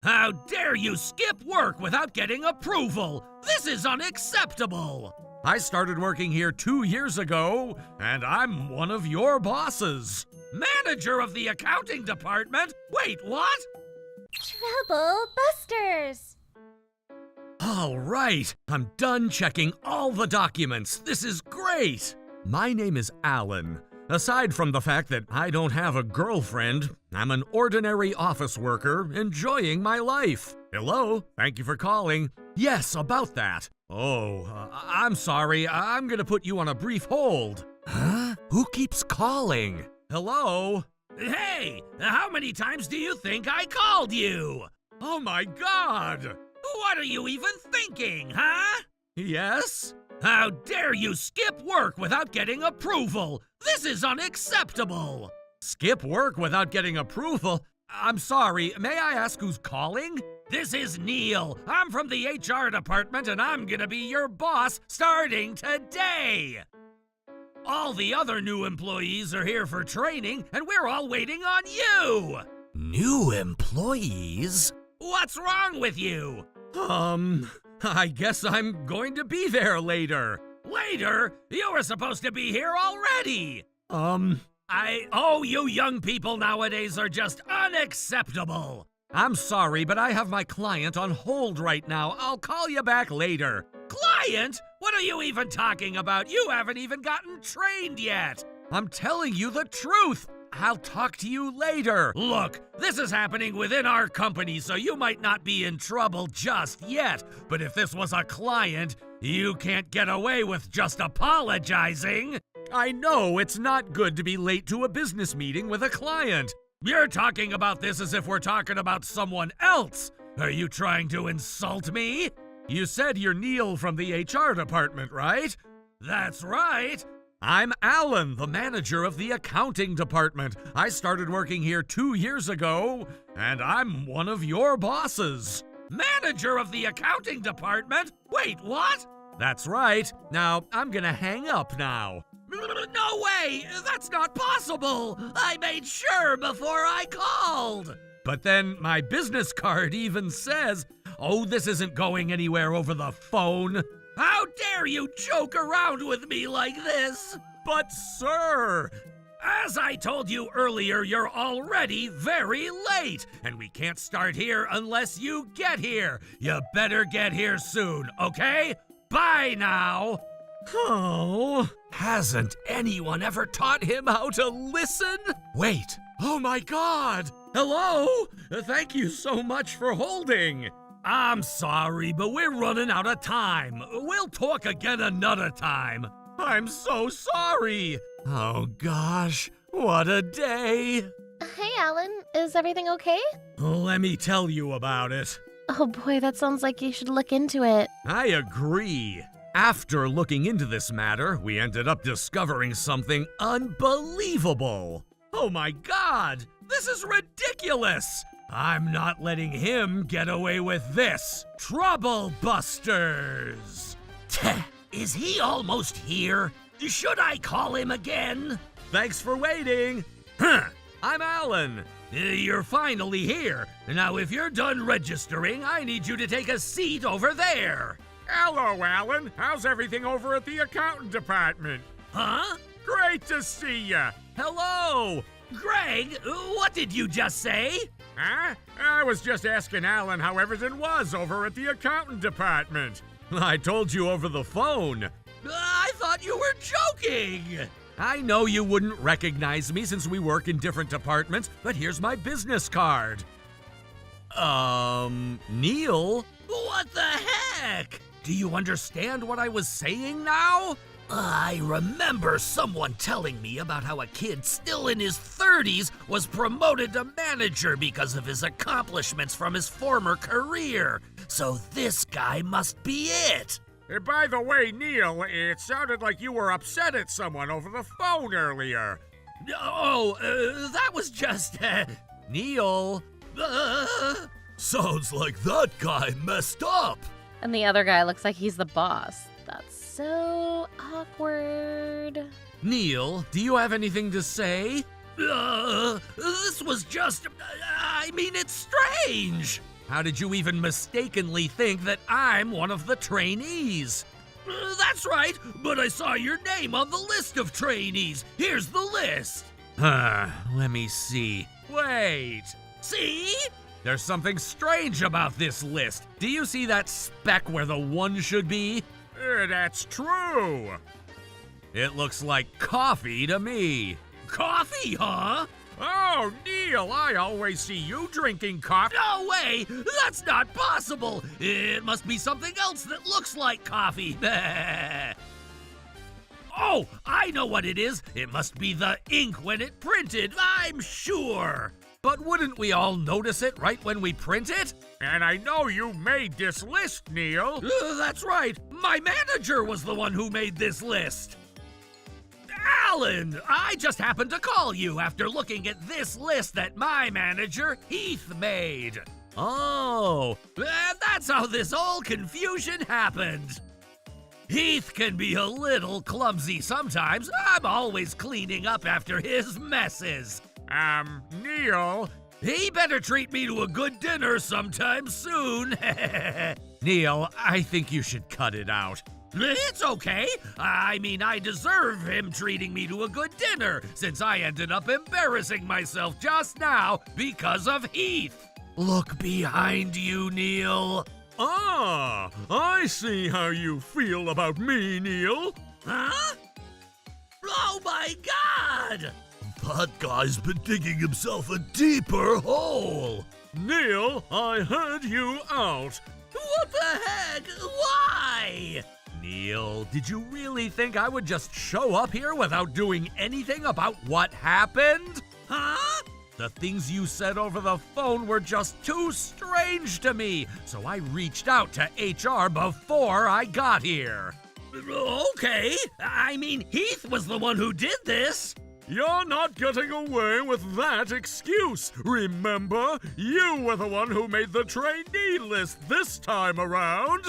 How dare you skip work without getting approval? This is unacceptable! I started working here 2 years ago, and I'm one of your bosses. Manager of the accounting department? Wait, what? Trouble Busters! All right, I'm done checking all the documents. This is great. My name is Alan. Aside from the fact that I don't have a girlfriend, I'm an ordinary office worker enjoying my life. Hello? Thank you for calling. Yes, about that. Oh, I'm sorry. I'm gonna put you on a brief hold. Huh? Who keeps calling? Hello? Hey, how many times do you think I called you? Oh my God! What are you even thinking, huh? Yes? How dare you skip work without getting approval? This is unacceptable! Skip work without getting approval? I'm sorry, may I ask who's calling? This is Neil. I'm from the HR department and I'm gonna be your boss starting today! All the other new employees are here for training and we're all waiting on you! New employees? What's wrong with you? I guess I'm going to be there later. Later? You were supposed to be here already! You young people nowadays are just unacceptable. I'm sorry, but I have my client on hold right now. I'll call you back later. Client? What are you even talking about? You haven't even gotten trained yet. I'm telling you the truth. I'll talk to you later. Look, this is happening within our company, so you might not be in trouble just yet. But if this was a client, you can't get away with just apologizing. I know it's not good to be late to a business meeting with a client. You're talking about this as if we're talking about someone else. Are you trying to insult me? You said you're Neil from the HR department, right? That's right. I'm Alan, the manager of the accounting department. I started working here 2 years ago, and I'm one of your bosses. Manager of the accounting department? Wait, what? That's right. Now, I'm gonna hang up now. No way! That's not possible! I made sure before I called! But then my business card even says, oh, this isn't going anywhere over the phone. How dare you joke around with me like this? But sir! As I told you earlier, you're already very late, and we can't start here unless you get here. You better get here soon, okay? Bye now! Oh, hasn't anyone ever taught him how to listen? Wait, oh my God! Hello? Thank you so much for holding. I'm sorry, but we're running out of time. We'll talk again another time. I'm so sorry. Oh gosh, what a day. Hey, Alan. Is everything okay? Let me tell you about it. Oh boy, that sounds like you should look into it. I agree. After looking into this matter, we ended up discovering something unbelievable. Oh my God, this is ridiculous. I'm not letting him get away with this. Trouble Busters! Is he almost here? Should I call him again? Thanks for waiting. I'm Alan. You're finally here. Now, if you're done registering, I need you to take a seat over there. Hello, Alan. How's everything over at the accountant department? Huh? Great to see ya. Hello! Greg, what did you just say? Huh? I was just asking Alan how everything was over at the accountant department. I told you over the phone. I thought you were joking. I know you wouldn't recognize me since we work in different departments, but here's my business card. Neil? What the heck? Do you understand what I was saying now? I remember someone telling me about how a kid still in his 30s was promoted to manager because of his accomplishments from his former career. So this guy must be it. By the way, Neil, it sounded like you were upset at someone over the phone earlier. That was just, Neil. Sounds like that guy messed up. And the other guy looks like he's the boss. That's so awkward. Neil, do you have anything to say? This was just, it's strange. How did you even mistakenly think that I'm one of the trainees? That's right, but I saw your name on the list of trainees. Here's the list. Let me see. Wait. See? There's something strange about this list. Do you see that speck where the 1 should be? That's true. It looks like coffee to me. Coffee, huh? Oh, Neil, I always see you drinking coffee. No way! That's not possible! It must be something else that looks like coffee. Oh, I know what it is. It must be the ink when it printed, I'm sure. But wouldn't we all notice it right when we print it? And I know you made this list, Neil. That's right. My manager was the one who made this list. Alan, I just happened to call you after looking at this list that my manager, Heath, made. Oh, and that's how this whole confusion happened. Heath can be a little clumsy sometimes. I'm always cleaning up after his messes. Neil. He better treat me to a good dinner sometime soon. Neil, I think you should cut it out. It's okay. I mean, I deserve him treating me to a good dinner, since I ended up embarrassing myself just now because of Heath. Look behind you, Neil. Ah, I see how you feel about me, Neil. Huh? Oh my God! That guy's been digging himself a deeper hole. Neil, I heard you out. What the heck? Why? Neil, did you really think I would just show up here without doing anything about what happened? Huh? The things you said over the phone were just too strange to me, so I reached out to HR before I got here. Okay, I mean, Heath was the one who did this. You're not getting away with that excuse. Remember, you were the one who made the trainee list this time around.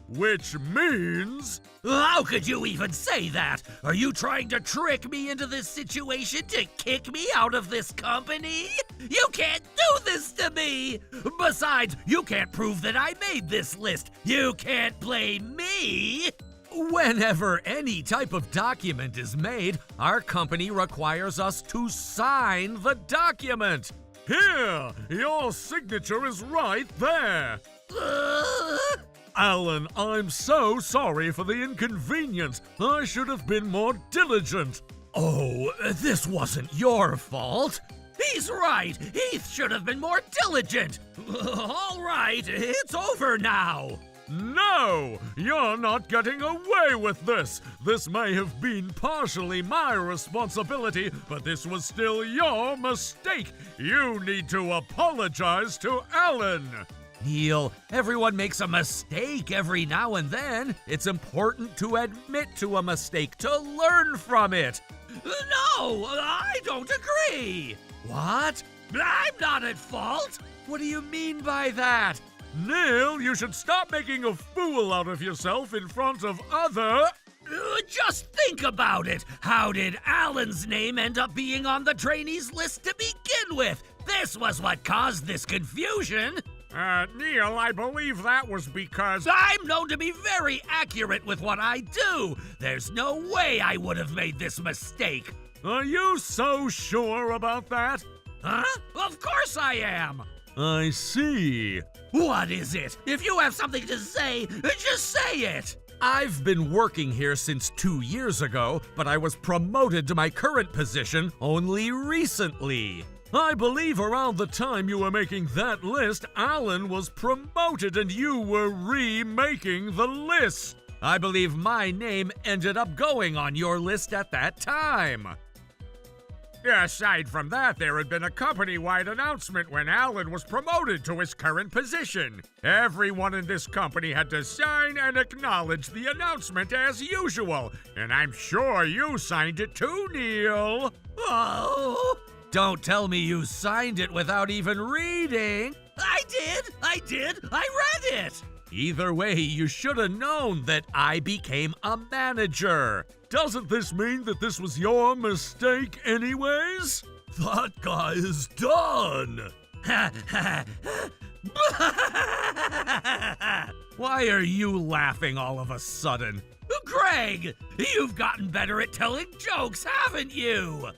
Which means... How could you even say that? Are you trying to trick me into this situation to kick me out of this company? You can't do this to me! Besides, you can't prove that I made this list. You can't blame me! Whenever any type of document is made, our company requires us to sign the document. Here, your signature is right there. Alan, I'm so sorry for the inconvenience. I should have been more diligent. Oh, this wasn't your fault. He's right. Heath should have been more diligent. All right, it's over now. No! You're not getting away with this! This may have been partially my responsibility, but this was still your mistake! You need to apologize to Alan! Neil, everyone makes a mistake every now and then. It's important to admit to a mistake, to learn from it. No, I don't agree. What? I'm not at fault. What do you mean by that? Neil, you should stop making a fool out of yourself in front of other... Just think about it. How did Alan's name end up being on the trainees list to begin with? This was what caused this confusion. Neil, I believe that was because... I'm known to be very accurate with what I do. There's no way I would have made this mistake. Are you so sure about that? Huh? Of course I am. I see. What is it? If you have something to say, just say it. I've been working here since 2 years ago, but I was promoted to my current position only recently. I believe around the time you were making that list, Alan was promoted and you were remaking the list. I believe my name ended up going on your list at that time. Aside from that, there had been a company-wide announcement when Alan was promoted to his current position. Everyone in this company had to sign and acknowledge the announcement as usual, and I'm sure you signed it too, Neil. Oh, don't tell me you signed it without even reading. I did, I read it. Either way, you should have known that I became a manager. Doesn't this mean that this was your mistake anyways? That guy is done. Why are you laughing all of a sudden? Greg, you've gotten better at telling jokes, haven't you?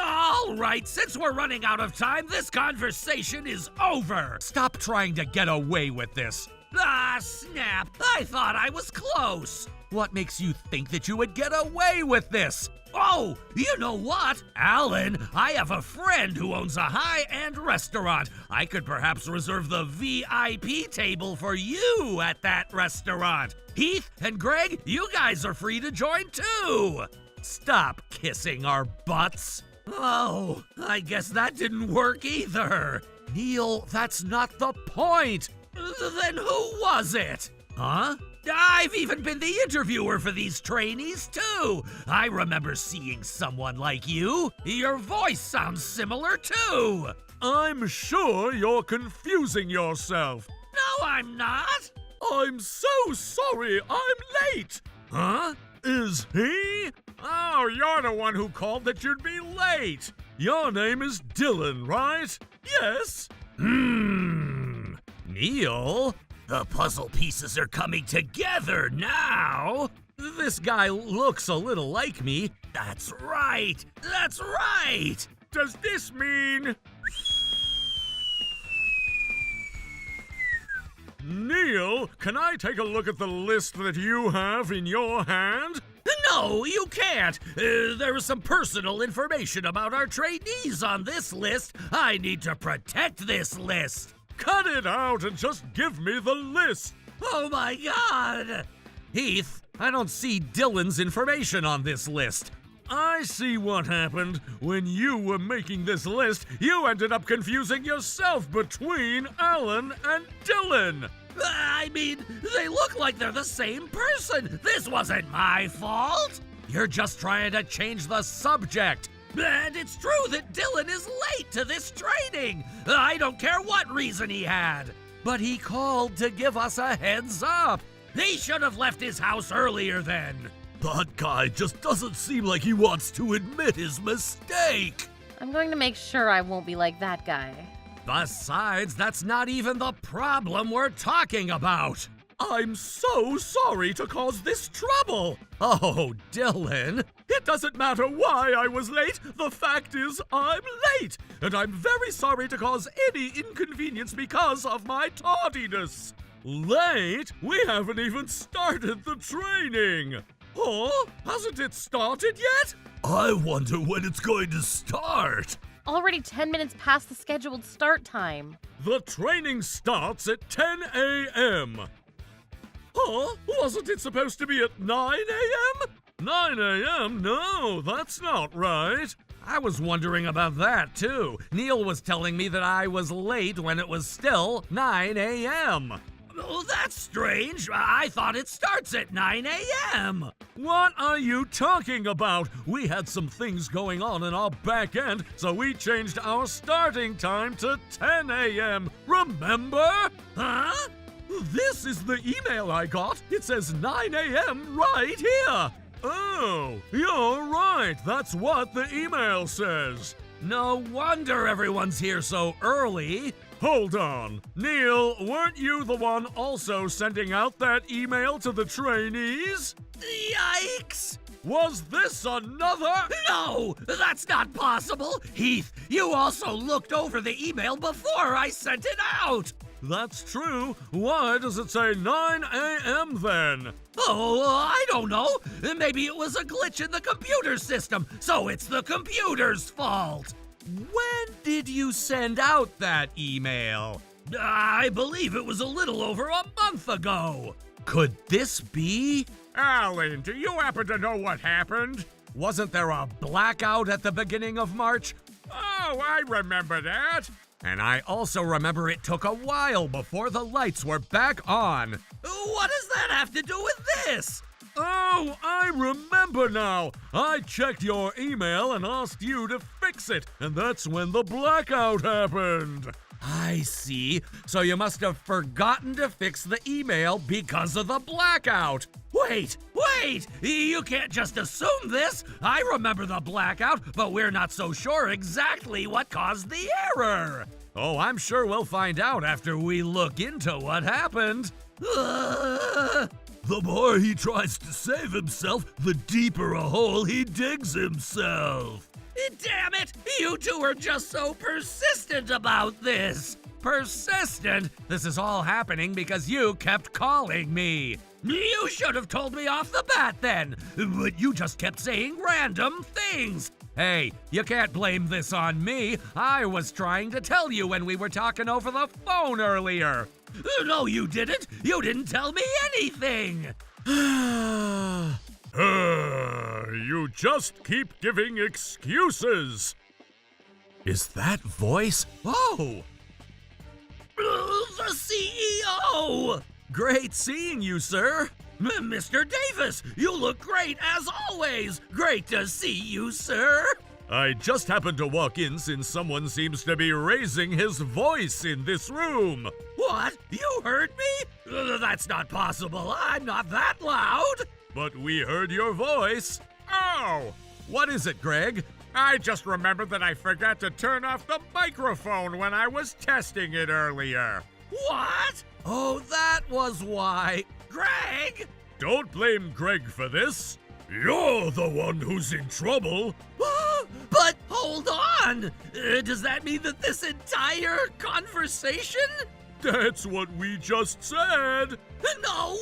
All right, since we're running out of time, this conversation is over. Stop trying to get away with this. Ah, snap. I thought I was close. What makes you think that you would get away with this? Oh, you know what? Alan, I have a friend who owns a high-end restaurant. I could perhaps reserve the VIP table for you at that restaurant. Heath and Greg, you guys are free to join too. Stop kissing our butts. Oh, I guess that didn't work either. Neil, that's not the point. Then who was it? Huh? I've even been the interviewer for these trainees, too. I remember seeing someone like you. Your voice sounds similar, too. I'm sure you're confusing yourself. No, I'm not. I'm so sorry I'm late. Huh? Is he? Oh, you're the one who called that you'd be late. Your name is Dylan, right? Yes. Neil? The puzzle pieces are coming together now. This guy looks a little like me. That's right. That's right. Does this mean... Neil, can I take a look at the list that you have in your hand? No, you can't. There is some personal information about our trainees on this list. I need to protect this list. Cut it out and just give me the list. Oh my God! Heath, I don't see Dylan's information on this list. I see what happened. When you were making this list, you ended up confusing yourself between Alan and Dylan. I mean, they look like they're the same person. This wasn't my fault. You're just trying to change the subject. And it's true that Dylan is late to this training. I don't care what reason he had. But he called to give us a heads up. He should have left his house earlier then. That guy just doesn't seem like he wants to admit his mistake. I'm going to make sure I won't be like that guy. Besides, that's not even the problem we're talking about. I'm so sorry to cause this trouble. Oh, Dylan. It doesn't matter why I was late. The fact is, I'm late. And I'm very sorry to cause any inconvenience because of my tardiness. Late? We haven't even started the training. Oh, hasn't it started yet? I wonder when it's going to start. Already 10 minutes past the scheduled start time. The training starts at 10 a.m. Huh? Wasn't it supposed to be at 9 a.m.? 9 a.m.? No, that's not right. I was wondering about that, too. Neil was telling me that I was late when it was still 9 a.m. Oh, that's strange. I thought it starts at 9 a.m. What are you talking about? We had some things going on in our back end, so we changed our starting time to 10 a.m. Remember? Huh? This is the email I got. It says 9 a.m. right here. Oh, you're right. That's what the email says. No wonder everyone's here so early. Hold on. Neil, weren't you the one also sending out that email to the trainees? Yikes! Was this another? No, that's not possible. Heath, you also looked over the email before I sent it out. That's true. Why does it say 9 a.m. then? Oh, I don't know. Maybe it was a glitch in the computer system, so it's the computer's fault. When did you send out that email? I believe it was a little over a month ago. Could this be? Alan, do you happen to know what happened? Wasn't there a blackout at the beginning of March? Oh, I remember that. And I also remember it took a while before the lights were back on. What does that have to do with this? Oh, I remember now. I checked your email and asked you to fix it, and that's when the blackout happened. I see. So you must have forgotten to fix the email because of the blackout. Wait! You can't just assume this. I remember the blackout, but we're not so sure exactly what caused the error. Oh, I'm sure we'll find out after we look into what happened. The more he tries to save himself, the deeper a hole he digs himself. Damn it! You two are just so persistent about this! Persistent? This is all happening because you kept calling me. You should have told me off the bat then, but you just kept saying random things. Hey, you can't blame this on me. I was trying to tell you when we were talking over the phone earlier. No, you didn't. You didn't tell me anything. You just keep giving excuses. Is that voice? Oh! The CEO! Great seeing you, sir. Mr. Davis, you look great as always. Great to see you, sir. I just happened to walk in since someone seems to be raising his voice in this room. What? You heard me? That's not possible. I'm not that loud. But we heard your voice. Oh! What is it, Greg? I just remembered that I forgot to turn off the microphone when I was testing it earlier. What? Oh, that was why. Greg! Don't blame Greg for this. You're the one who's in trouble. But hold on! Does that mean that this entire conversation? That's what we just said. No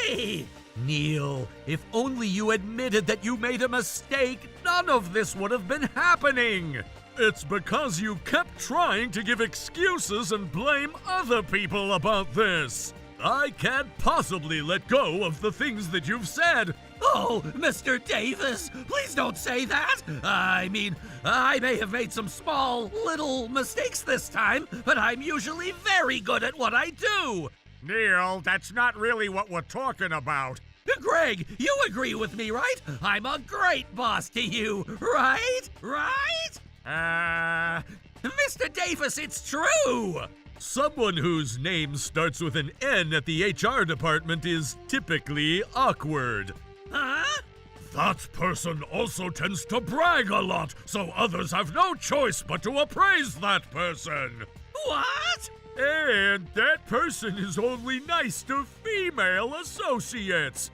way! Neil, if only you admitted that you made a mistake, none of this would have been happening. It's because you kept trying to give excuses and blame other people about this. I can't possibly let go of the things that you've said. Oh, Mr. Davis, please don't say that. I mean, I may have made some small, little mistakes this time, but I'm usually very good at what I do. Neil, that's not really what we're talking about. Greg, you agree with me, right? I'm a great boss to you, right? Mr. Davis, it's true! Someone whose name starts with an N at the HR department is typically awkward. Huh? That person also tends to brag a lot, so others have no choice but to appraise that person. What? And that person is only nice to female associates.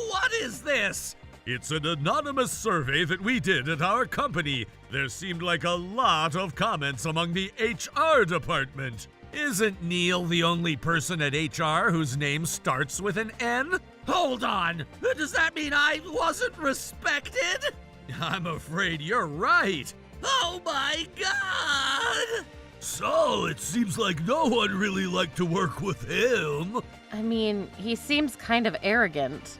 What is this? It's an anonymous survey that we did at our company. There seemed like a lot of comments among the HR department. Isn't Neil the only person at HR whose name starts with an N? Hold on! Does that mean I wasn't respected? I'm afraid you're right. Oh my god! So, it seems like no one really liked to work with him. I mean, he seems kind of arrogant.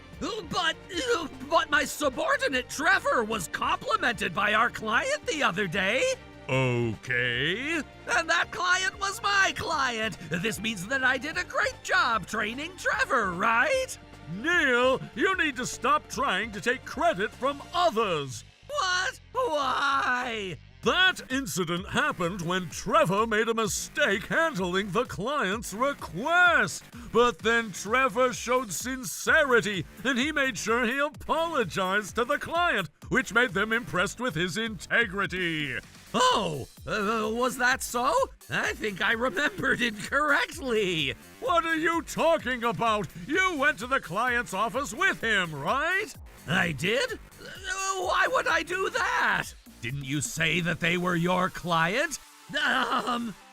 But my subordinate Trevor was complimented by our client the other day. Okay. And that client was my client. This means that I did a great job training Trevor, right? Neil, you need to stop trying to take credit from others. What? Why? That incident happened when Trevor made a mistake handling the client's request. But then Trevor showed sincerity, and he made sure he apologized to the client, which made them impressed with his integrity. Oh, was that so? I think I remembered incorrectly. What are you talking about? You went to the client's office with him, right? I did? Why would I do that? Didn't you say that they were your client?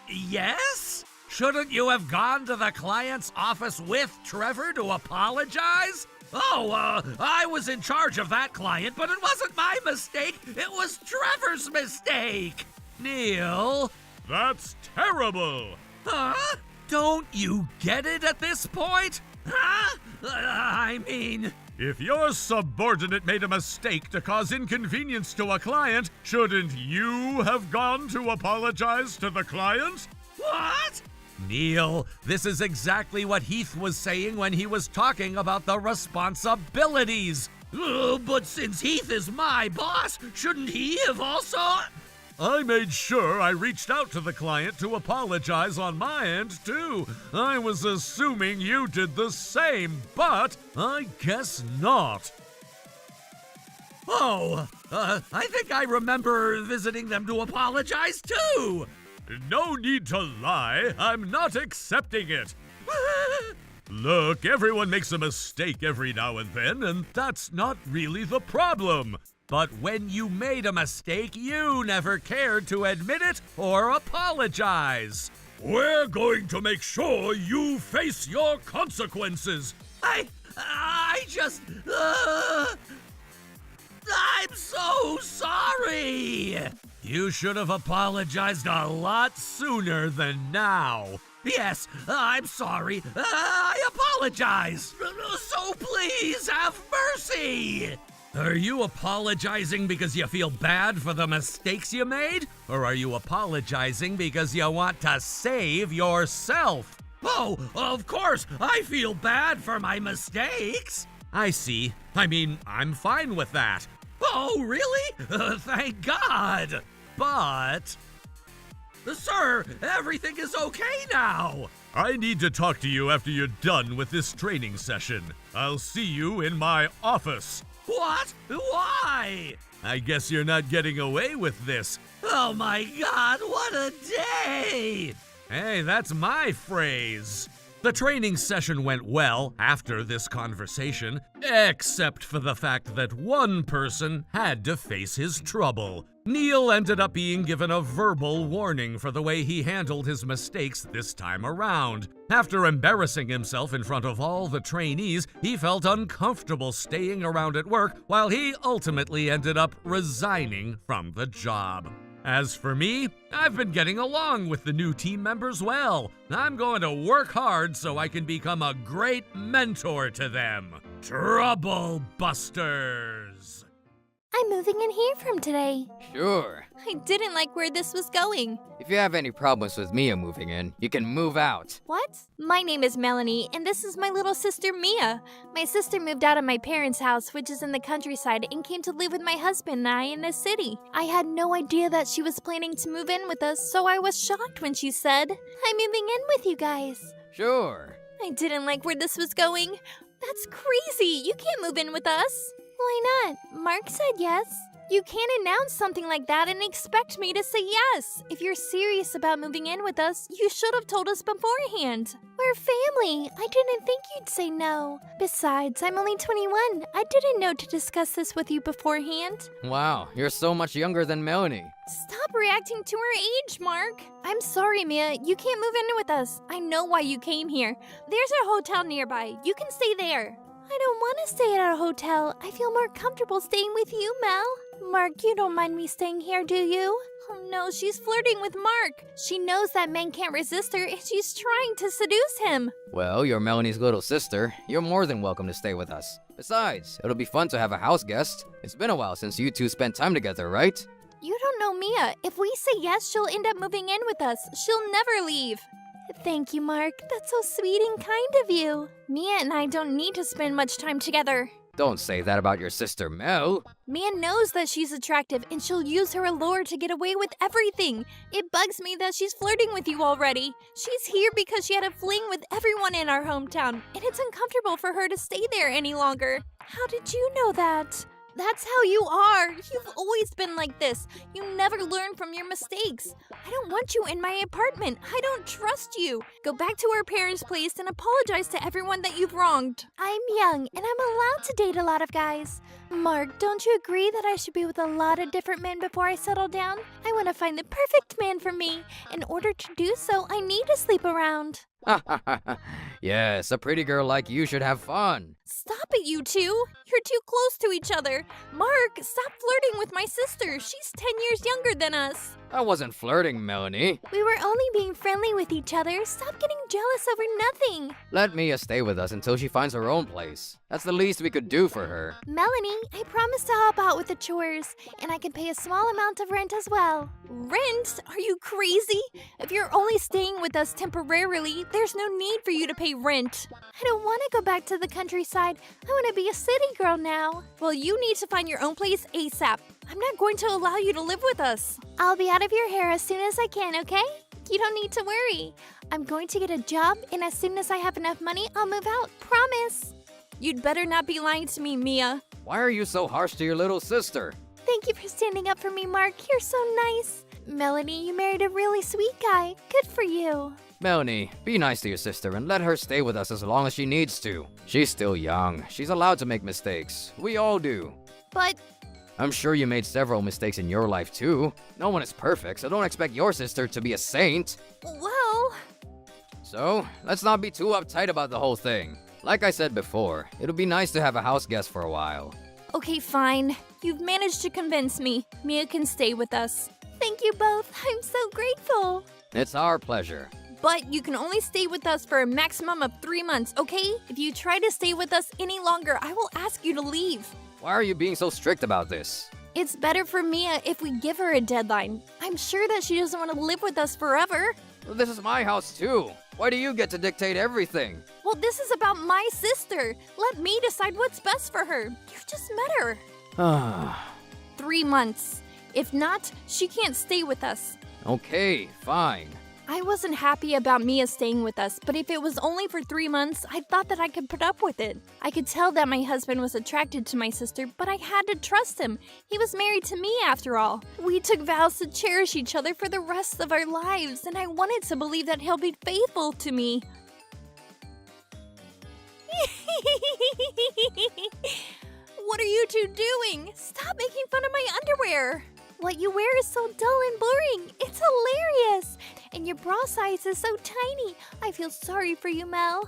Yes? Shouldn't you have gone to the client's office with Trevor to apologize? Oh, I was in charge of that client, but it wasn't my mistake. It was Trevor's mistake. Neil? That's terrible. Huh? Don't you get it at this point? Huh? I mean... If your subordinate made a mistake to cause inconvenience to a client, shouldn't you have gone to apologize to the client? What? Neil, this is exactly what Heath was saying when he was talking about the responsibilities. But since Heath is my boss, shouldn't he have also... I made sure I reached out to the client to apologize on my end, too. I was assuming you did the same, but I guess not. Oh, I think I remember visiting them to apologize, too. No need to lie. I'm not accepting it. Look, everyone makes a mistake every now and then, and that's not really the problem. But when you made a mistake, you never cared to admit it or apologize. We're going to make sure you face your consequences. I just... I'm so sorry! You should have apologized a lot sooner than now. Yes, I'm sorry. I apologize. So please have mercy. Are you apologizing because you feel bad for the mistakes you made? Or are you apologizing because you want to save yourself? Oh, of course, I feel bad for my mistakes. I see. I mean, I'm fine with that. Oh, really? Thank God. But... Sir, everything is okay now. I need to talk to you after you're done with this training session. I'll see you in my office. What? Why? I guess you're not getting away with this. Oh my God, what a day! Hey, that's my phrase. The training session went well after this conversation, except for the fact that one person had to face his trouble. Neil ended up being given a verbal warning for the way he handled his mistakes this time around. After embarrassing himself in front of all the trainees, he felt uncomfortable staying around at work, while he ultimately ended up resigning from the job. As for me, I've been getting along with the new team members well. I'm going to work hard so I can become a great mentor to them. Trouble Busters! I'm moving in here from today. Sure. I didn't like where this was going. If you have any problems with Mia moving in, you can move out. What? My name is Melanie, and this is my little sister Mia. My sister moved out of my parents' house, which is in the countryside, and came to live with my husband and I in the city. I had no idea that she was planning to move in with us, so I was shocked when she said, "I'm moving in with you guys." Sure. I didn't like where this was going. That's crazy. You can't move in with us. Why not? Mark said yes. You can't announce something like that and expect me to say yes. If you're serious about moving in with us, you should have told us beforehand. We're family. I didn't think you'd say no. Besides, I'm only 21. I didn't know to discuss this with you beforehand. Wow, you're so much younger than Melanie. Stop reacting to her age, Mark. I'm sorry, Mia. You can't move in with us. I know why you came here. There's a hotel nearby. You can stay there. I don't want to stay at a hotel. I feel more comfortable staying with you, Mel. Mark, you don't mind me staying here, do you? Oh no, she's flirting with Mark. She knows that men can't resist her and she's trying to seduce him. Well, you're Melanie's little sister. You're more than welcome to stay with us. Besides, it'll be fun to have a house guest. It's been a while since you two spent time together, right? You don't know Mia. If we say yes, she'll end up moving in with us. She'll never leave. Thank you, Mark. That's so sweet and kind of you. Mia and I don't need to spend much time together. Don't say that about your sister Mel. Mia knows that she's attractive and she'll use her allure to get away with everything. It bugs me that she's flirting with you already. She's here because she had a fling with everyone in our hometown, and it's uncomfortable for her to stay there any longer. How did you know that? That's how you are. You've always been like this. You never learn from your mistakes. I don't want you in my apartment. I don't trust you. Go back to our parents' place and apologize to everyone that you've wronged. I'm young and I'm allowed to date a lot of guys. Mark, don't you agree that I should be with a lot of different men before I settle down? I want to find the perfect man for me. In order to do so, I need to sleep around. Yes, a pretty girl like you should have fun. Stop it, you two. You're too close to each other. Mark, stop flirting with my sister. She's 10 years younger than us. I wasn't flirting, Melanie. We were only being friendly with each other. Stop getting jealous over nothing. Let Mia stay with us until she finds her own place. That's the least we could do for her. Melanie, I promise to help out with the chores, and I can pay a small amount of rent as well. Rent? Are you crazy? If you're only staying with us temporarily, there's no need for you to pay rent. I don't want to go back to the countryside. I want to be a city girl now. Well, you need to find your own place ASAP. I'm not going to allow you to live with us. I'll be out of your hair as soon as I can, okay? You don't need to worry. I'm going to get a job, and as soon as I have enough money, I'll move out. Promise. You'd better not be lying to me, Mia. Why are you so harsh to your little sister? Thank you for standing up for me, Mark. You're so nice. Melanie, you married a really sweet guy. Good for you. Melanie, be nice to your sister and let her stay with us as long as she needs to. She's still young. She's allowed to make mistakes. We all do. But I'm sure you made several mistakes in your life too. No one is perfect, so don't expect your sister to be a saint. well, So, let's not be too uptight about the whole thing. Like I said before, it'll be nice to have a house guest for a while. okay, fine. You've managed to convince me. Mia can stay with us. Thank you both. I'm so grateful. It's our pleasure. But you can only stay with us for a maximum of 3 months, okay? If you try to stay with us any longer, I will ask you to leave. Why are you being so strict about this? It's better for Mia if we give her a deadline. I'm sure that she doesn't want to live with us forever. Well, this is my house too. Why do you get to dictate everything? Well, this is about my sister. Let me decide what's best for her. You just met her. 3 months. If not, she can't stay with us. Okay, fine. I wasn't happy about Mia staying with us, but if it was only for 3 months, I thought that I could put up with it. I could tell that my husband was attracted to my sister, but I had to trust him. He was married to me after all. We took vows to cherish each other for the rest of our lives, and I wanted to believe that he'll be faithful to me. What are you two doing? Stop making fun of my underwear. What you wear is so dull and boring. It's hilarious. And your bra size is so tiny. I feel sorry for you, Mel.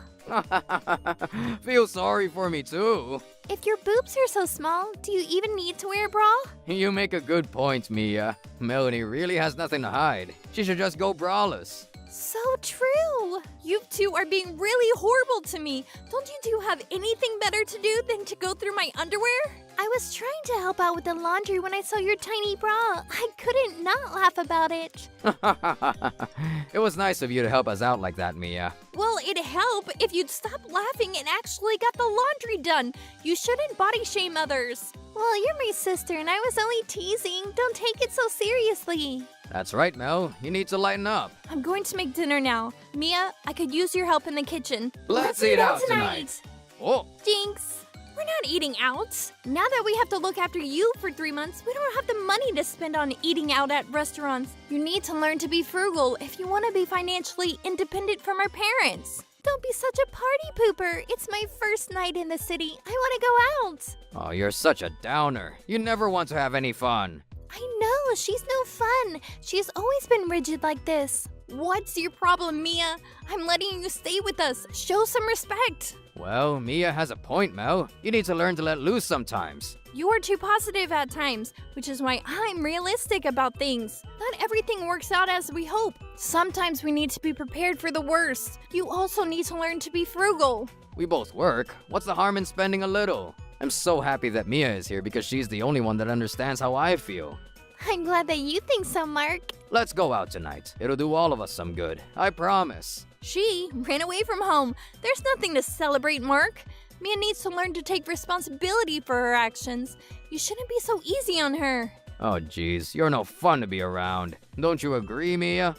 Feel sorry for me too. If your boobs are so small, do you even need to wear a bra? You make a good point, Mia. Melanie really has nothing to hide. She should just go braless. So true. You two are being really horrible to me. Don't you two have anything better to do than to go through my underwear? I was trying to help out with the laundry when I saw your tiny bra. I couldn't not laugh about it. It was nice of you to help us out like that, Mia. Well, it'd help if you'd stop laughing and actually got the laundry done. You shouldn't body shame others. Well, you're my sister and I was only teasing. Don't take it so seriously. That's right, Mel. You need to lighten up. I'm going to make dinner now. Mia, I could use your help in the kitchen. Let's eat out tonight. Oh, Jinx, we're not eating out. Now that we have to look after you for 3 months, we don't have the money to spend on eating out at restaurants. You need to learn to be frugal if you want to be financially independent from our parents. Don't be such a party pooper. It's my first night in the city. I want to go out. oh, you're such a downer. You never want to have any fun. I know, she's no fun. She's always been rigid like this. What's your problem, Mia? I'm letting you stay with us. Show some respect. Well, Mia has a point, Mel. You need to learn to let loose sometimes. You are too positive at times, which is why I'm realistic about things. Not everything works out as we hope. Sometimes we need to be prepared for the worst. You also need to learn to be frugal. We both work. What's the harm in spending a little? I'm so happy that Mia is here because she's the only one that understands how I feel. I'm glad that you think so, Mark. Let's go out tonight. It'll do all of us some good. I promise. She ran away from home. There's nothing to celebrate, Mark. Mia needs to learn to take responsibility for her actions. You shouldn't be so easy on her. Oh, jeez. You're no fun to be around. Don't you agree, Mia?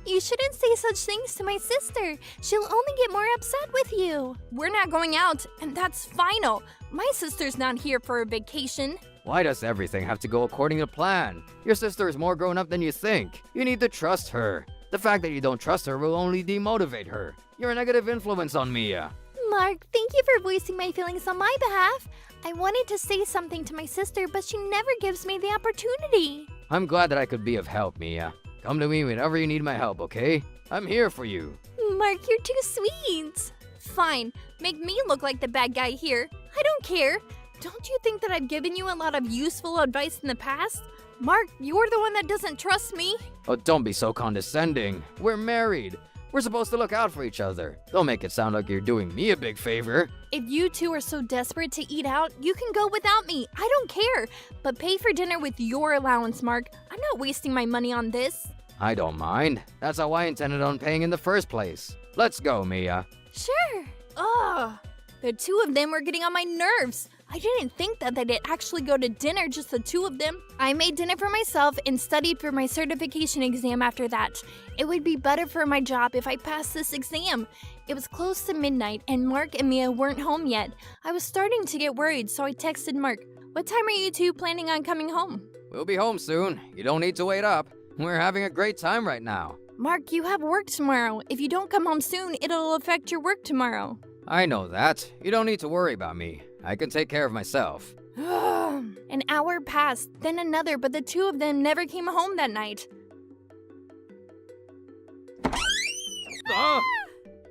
You shouldn't say such things to my sister. She'll only get more upset with you. We're not going out, and that's final. My sister's not here for a vacation. Why does everything have to go according to plan? Your sister is more grown up than you think. You need to trust her. The fact that you don't trust her will only demotivate her. You're a negative influence on Mia. Mark, thank you for voicing my feelings on my behalf. I wanted to say something to my sister, but she never gives me the opportunity. I'm glad that I could be of help, Mia. Come to me whenever you need my help, okay? I'm here for you. Mark, you're too sweet. Fine, make me look like the bad guy here. I don't care. Don't you think that I've given you a lot of useful advice in the past? Mark, you're the one that doesn't trust me. Oh, don't be so condescending. We're married. We're supposed to look out for each other. Don't make it sound like you're doing me a big favor. If you two are so desperate to eat out, you can go without me. I don't care. But pay for dinner with your allowance, Mark. I'm not wasting my money on this. I don't mind. That's how I intended on paying in the first place. Let's go, Mia. Sure. Ugh. The two of them were getting on my nerves. I didn't think that they'd actually go to dinner, just the two of them. I made dinner for myself and studied for my certification exam after that. It would be better for my job if I passed this exam. It was close to midnight and Mark and Mia weren't home yet. I was starting to get worried, so I texted Mark, "What time are you two planning on coming home?" We'll be home soon. You don't need to wait up. We're having a great time right now. "Mark, you have work tomorrow. If you don't come home soon, it'll affect your work tomorrow." I know that. You don't need to worry about me. I can take care of myself. An hour passed, then another, but the two of them never came home that night.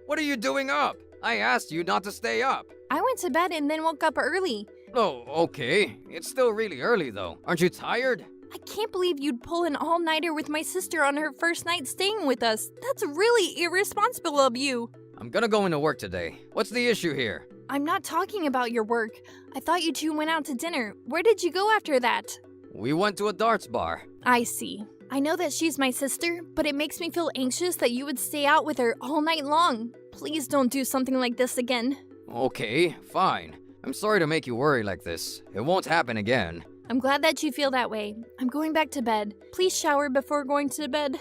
What are you doing up? I asked you not to stay up. I went to bed and then woke up early. Oh, okay. It's still really early though. Aren't you tired? I can't believe you'd pull an all-nighter with my sister on her first night staying with us. That's really irresponsible of you. I'm gonna go into work today. What's the issue here? I'm not talking about your work. I thought you two went out to dinner. Where did you go after that? We went to a darts bar. I see. I know that she's my sister, but it makes me feel anxious that you would stay out with her all night long. Please don't do something like this again. Okay, fine. I'm sorry to make you worry like this. It won't happen again. I'm glad that you feel that way. I'm going back to bed. Please shower before going to bed.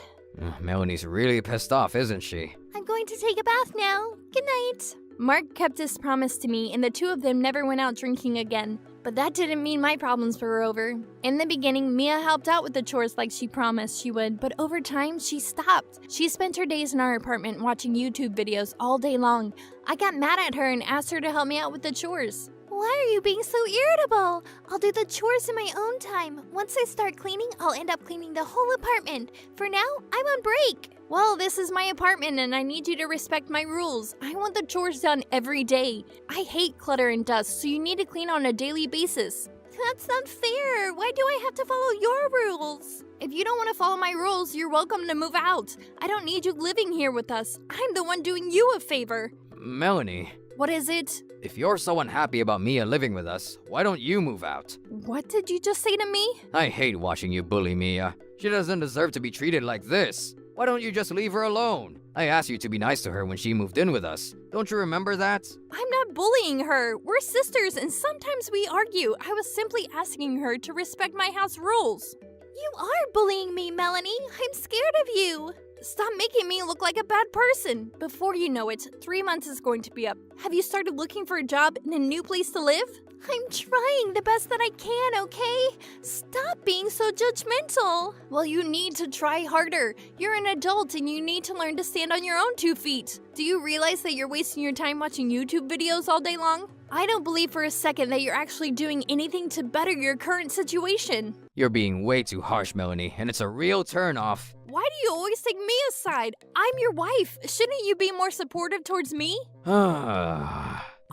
Melanie's really pissed off, isn't she? I'm going to take a bath now. Good night. Mark kept his promise to me, and the two of them never went out drinking again. But that didn't mean my problems were over. In the beginning, Mia helped out with the chores like she promised she would, but over time, she stopped. She spent her days in our apartment watching YouTube videos all day long. I got mad at her and asked her to help me out with the chores. Why are you being so irritable? I'll do the chores in my own time. Once I start cleaning, I'll end up cleaning the whole apartment. For now, I'm on break. Well, this is my apartment and I need you to respect my rules. I want the chores done every day. I hate clutter and dust, so you need to clean on a daily basis. That's not fair. Why do I have to follow your rules? If you don't want to follow my rules, you're welcome to move out. I don't need you living here with us. I'm the one doing you a favor. Melanie, What is it? if you're so unhappy about Mia living with us, why don't you move out? What did you just say to me? I hate watching you bully Mia. She doesn't deserve to be treated like this. Why don't you just leave her alone? I asked you to be nice to her when she moved in with us. Don't you remember that? I'm not bullying her. We're sisters and sometimes we argue. I was simply asking her to respect my house rules. You are bullying me, Melanie. I'm scared of you. Stop making me look like a bad person. Before you know it, 3 months is going to be up. Have you started looking for a job and a new place to live? I'm trying the best that I can, okay? Stop being so judgmental. Well, you need to try harder. You're an adult and you need to learn to stand on your own 2 feet. Do you realize that you're wasting your time watching YouTube videos all day long? I don't believe for a second that you're actually doing anything to better your current situation. You're being way too harsh, Melanie, and it's a real turn-off. Why do you always take me aside? I'm your wife. Shouldn't you be more supportive towards me?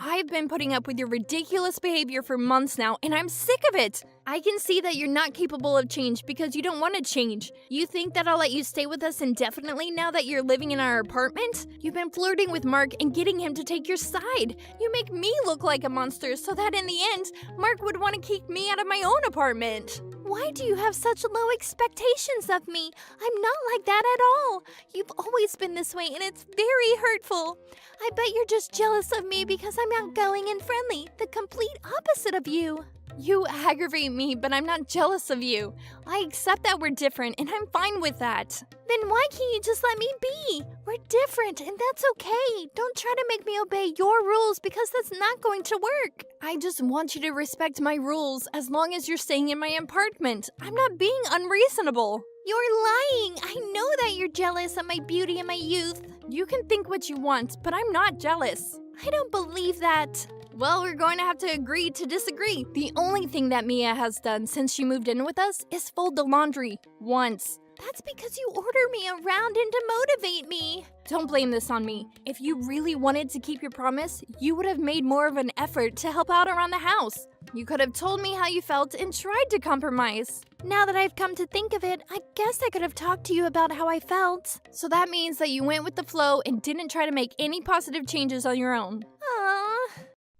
I've been putting up with your ridiculous behavior for months now, and I'm sick of it. I can see that you're not capable of change because you don't want to change. You think that I'll let you stay with us indefinitely now that you're living in our apartment? You've been flirting with Mark and getting him to take your side. You make me look like a monster so that in the end, Mark would want to kick me out of my own apartment. Why do you have such low expectations of me? I'm not like that at all. You've always been this way and it's very hurtful. I bet you're just jealous of me because I'm outgoing and friendly, the complete opposite of you. You aggravate me, but I'm not jealous of you. I accept that we're different and I'm fine with that. Then why can't you just let me be? We're different and that's okay. Don't try to make me obey your rules because that's not going to work. I just want you to respect my rules as long as you're staying in my apartment. I'm not being unreasonable. You're lying. I know that you're jealous of my beauty and my youth. You can think what you want, but I'm not jealous. I don't believe that. Well, we're going to have to agree to disagree. The only thing that Mia has done since she moved in with us is fold the laundry once. That's because you order me around and to motivate me. Don't blame this on me. If you really wanted to keep your promise, you would have made more of an effort to help out around the house. You could have told me how you felt and tried to compromise. Now that I've come to think of it, I guess I could have talked to you about how I felt. So that means that you went with the flow and didn't try to make any positive changes on your own. Aww.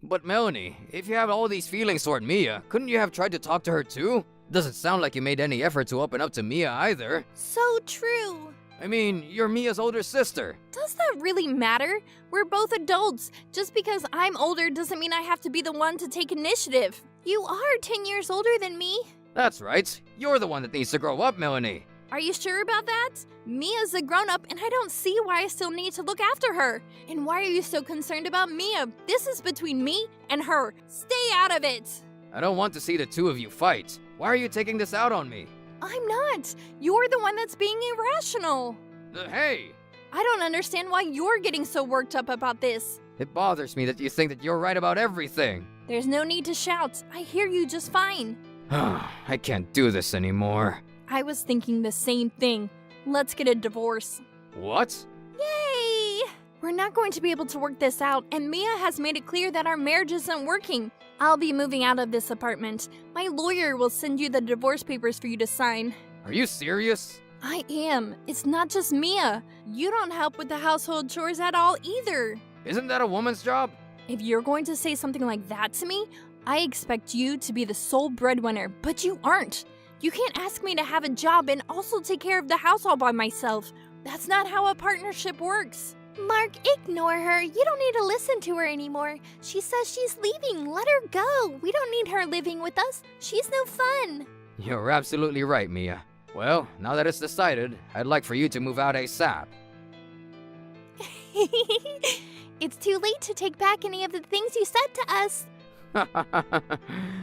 But Melanie, if you have all these feelings toward Mia, couldn't you have tried to talk to her too? Doesn't sound like you made any effort to open up to Mia either. So true. I mean, you're Mia's older sister. Does that really matter? We're both adults. Just because I'm older doesn't mean I have to be the one to take initiative. You are 10 years older than me. That's right. You're the one that needs to grow up, Melanie. Are you sure about that? Mia's a grown-up and I don't see why I still need to look after her. And why are you so concerned about Mia? This is between me and her. Stay out of it. I don't want to see the two of you fight. Why are you taking this out on me? I'm not. You're the one that's being irrational. Hey! I don't understand why you're getting so worked up about this. It bothers me that you think that you're right about everything. There's no need to shout. I hear you just fine. I can't do this anymore. I was thinking the same thing. Let's get a divorce. What? Yay! We're not going to be able to work this out, and Mia has made it clear that our marriage isn't working. I'll be moving out of this apartment. My lawyer will send you the divorce papers for you to sign. Are you serious? I am. It's not just Mia. You don't help with the household chores at all either. Isn't that a woman's job? If you're going to say something like that to me, I expect you to be the sole breadwinner, but you aren't. You can't ask me to have a job and also take care of the house all by myself. That's not how a partnership works. Mark, ignore her. You don't need to listen to her anymore. She says she's leaving. Let her go. We don't need her living with us. She's no fun. You're absolutely right, Mia. Well, now that it's decided, I'd like for you to move out ASAP. It's too late to take back any of the things you said to us.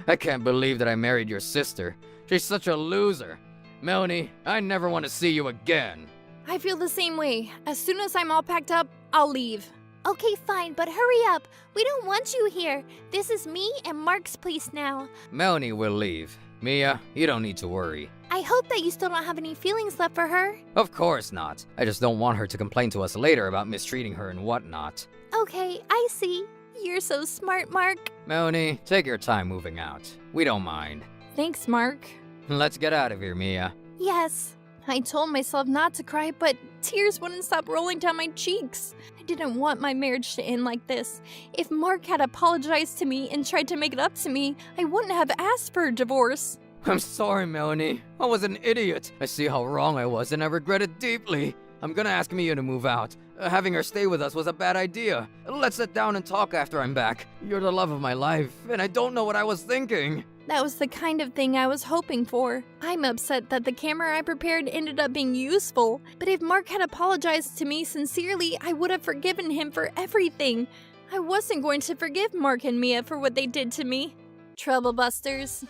I can't believe that I married your sister. She's such a loser. Melanie, I never want to see you again. I feel the same way. As soon as I'm all packed up, I'll leave. Okay, fine, but hurry up. We don't want you here. This is me and Mark's place now. Melanie will leave. Mia, you don't need to worry. I hope that you still don't have any feelings left for her. Of course not. I just don't want her to complain to us later about mistreating her and whatnot. Okay, I see. You're so smart, Mark. Melanie, take your time moving out. We don't mind. Thanks, Mark. Let's get out of here, Mia. Yes. I told myself not to cry, but tears wouldn't stop rolling down my cheeks. I didn't want my marriage to end like this. If Mark had apologized to me and tried to make it up to me, I wouldn't have asked for a divorce. I'm sorry, Melanie. I was an idiot. I see how wrong I was and I regret it deeply. I'm gonna ask Mia to move out. Having her stay with us was a bad idea. Let's sit down and talk after I'm back. You're the love of my life, and I don't know what I was thinking. That was the kind of thing I was hoping for. I'm upset that the camera I prepared ended up being useful, but if Mark had apologized to me sincerely, I would have forgiven him for everything. I wasn't going to forgive Mark and Mia for what they did to me. Troublebusters.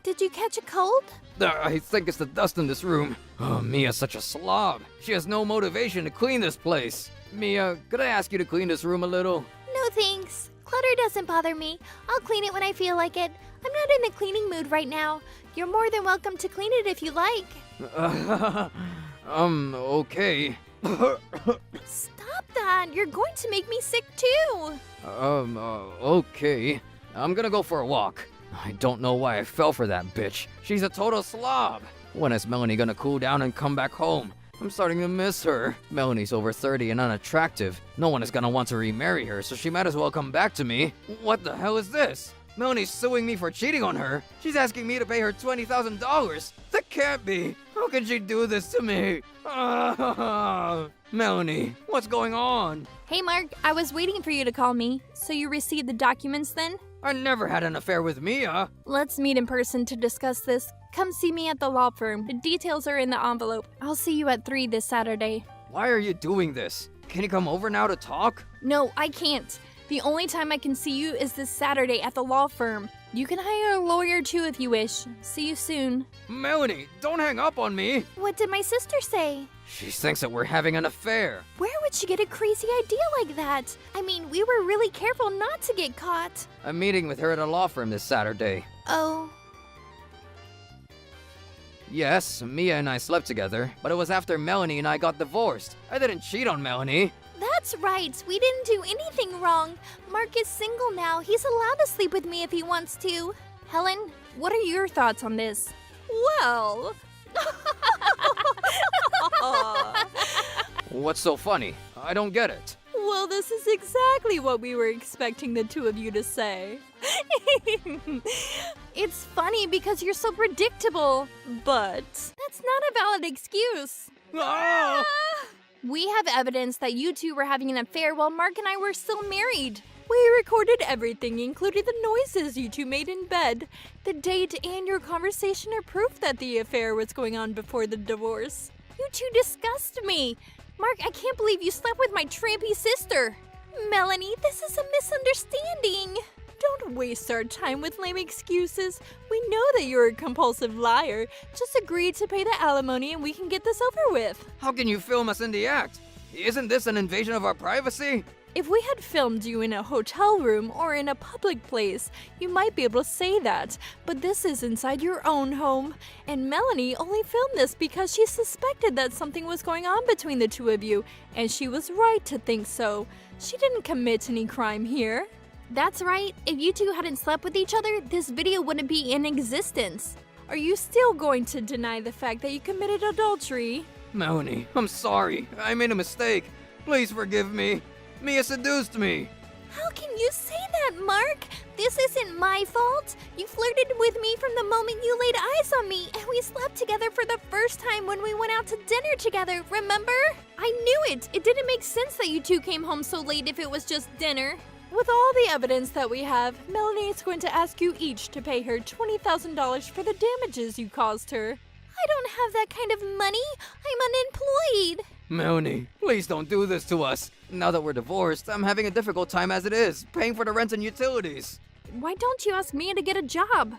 Did you catch a cold? I think it's the dust in this room. Oh, Mia's such a slob. She has no motivation to clean this place. Mia, could I ask you to clean this room a little? No thanks. Clutter doesn't bother me. I'll clean it when I feel like it. I'm not in the cleaning mood right now. You're more than welcome to clean it if you like. Okay. Stop that! You're going to make me sick too! Okay. I'm gonna go for a walk. I don't know why I fell for that bitch. She's a total slob. When is Melanie gonna cool down and come back home? I'm starting to miss her. Melanie's over 30 and unattractive. No one is gonna want to remarry her, so she might as well come back to me. What the hell is this? Melanie's suing me for cheating on her. She's asking me to pay her $20,000. That can't be. How can she do this to me? Melanie, what's going on? Hey Mark, I was waiting for you to call me. So you received the documents then? I never had an affair with Mia. Let's meet in person to discuss this. Come see me at the law firm. The details are in the envelope. I'll see you at 3 this Saturday. Why are you doing this? Can you come over now to talk? No, I can't. The only time I can see you is this Saturday at the law firm. You can hire a lawyer too if you wish. See you soon. Melanie, don't hang up on me. What did my sister say? She thinks that we're having an affair. Where would she get a crazy idea like that? I mean, we were really careful not to get caught. I'm meeting with her at a law firm this Saturday. Oh. Yes, Mia and I slept together, but it was after Melanie and I got divorced. I didn't cheat on Melanie. That's right. We didn't do anything wrong. Mark is single now. He's allowed to sleep with me if he wants to. Helen, what are your thoughts on this? Well... What's so funny? I don't get it. Well, this is exactly what we were expecting the two of you to say. It's funny because you're so predictable. But That's not a valid excuse. Ah! We have evidence that you two were having an affair while Mark and I were still married. we recorded everything, including the noises you two made in bed. The date and your conversation are proof that the affair was going on before the divorce. You two disgust me. Mark, I can't believe you slept with my trampy sister. Melanie, this is a misunderstanding. Don't waste our time with lame excuses. We know that you're a compulsive liar. Just agree to pay the alimony and we can get this over with. How can you film us in the act? Isn't this an invasion of our privacy? If we had filmed you in a hotel room or in a public place, you might be able to say that, but this is inside your own home. And Melanie only filmed this because she suspected that something was going on between the two of you, and she was right to think so. She didn't commit any crime here. That's right. If you two hadn't slept with each other, this video wouldn't be in existence. Are you still going to deny the fact that you committed adultery? Melanie, I'm sorry. I made a mistake. Please forgive me. Mia seduced me. How can you say that, Mark? This isn't my fault. You flirted with me from the moment you laid eyes on me, and we slept together for the first time when we went out to dinner together, remember? I knew it. It didn't make sense that you two came home so late if it was just dinner. With all the evidence that we have, Melanie is going to ask you each to pay her $20,000 for the damages you caused her. I don't have that kind of money. I'm unemployed. Melanie, please don't do this to us. Now that we're divorced, I'm having a difficult time as it is, paying for the rent and utilities. Why don't you ask Mia to get a job?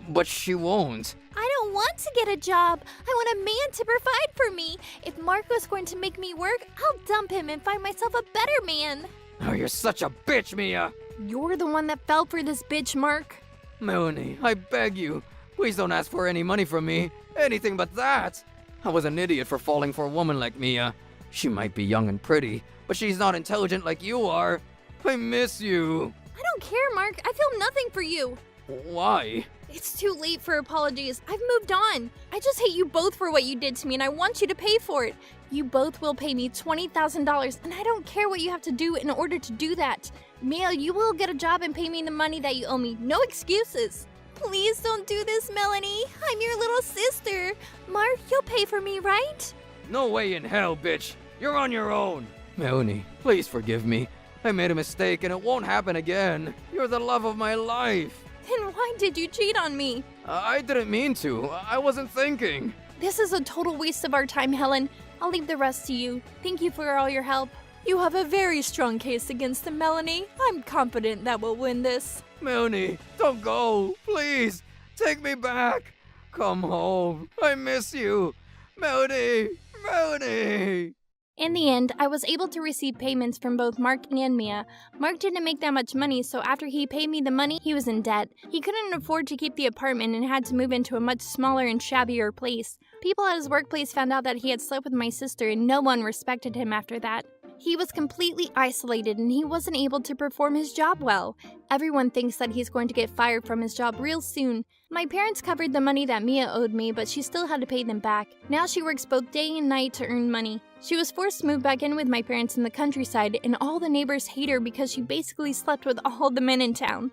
But she won't. I don't want to get a job. I want a man to provide for me. If Mark was going to make me work, I'll dump him and find myself a better man. Oh, you're such a bitch, Mia. You're the one that fell for this bitch, Mark. Melanie, I beg you, please don't ask for any money from me. Anything but that. I was an idiot for falling for a woman like Mia. She might be young and pretty, but she's not intelligent like you are. I miss you. I don't care, Mark. I feel nothing for you. Why? It's too late for apologies. I've moved on. I just hate you both for what you did to me, and I want you to pay for it. You both will pay me $20,000, and I don't care what you have to do in order to do that. Mia, you will get a job and pay me the money that you owe me. No excuses. Please don't do this, Melanie. I'm your little sister. Mark, you'll pay for me, right? No way in hell, bitch. You're on your own. Melanie, please forgive me. I made a mistake and it won't happen again. You're the love of my life. Then why did you cheat on me? I didn't mean to. I wasn't thinking. This is a total waste of our time, Helen. I'll leave the rest to you. Thank you for all your help. You have a very strong case against the Melanie. I'm confident that we'll win this. Melanie, don't go. Please, take me back. Come home. I miss you. Melanie, Melanie. In the end, I was able to receive payments from both Mark and Mia. Mark didn't make that much money, so after he paid me the money, he was in debt. He couldn't afford to keep the apartment and had to move into a much smaller and shabbier place. People at his workplace found out that he had slept with my sister, and no one respected him after that. He was completely isolated and he wasn't able to perform his job well. Everyone thinks that he's going to get fired from his job real soon. My parents covered the money that Mia owed me, but she still had to pay them back. Now she works both day and night to earn money. She was forced to move back in with my parents in the countryside, and all the neighbors hate her because she basically slept with all the men in town.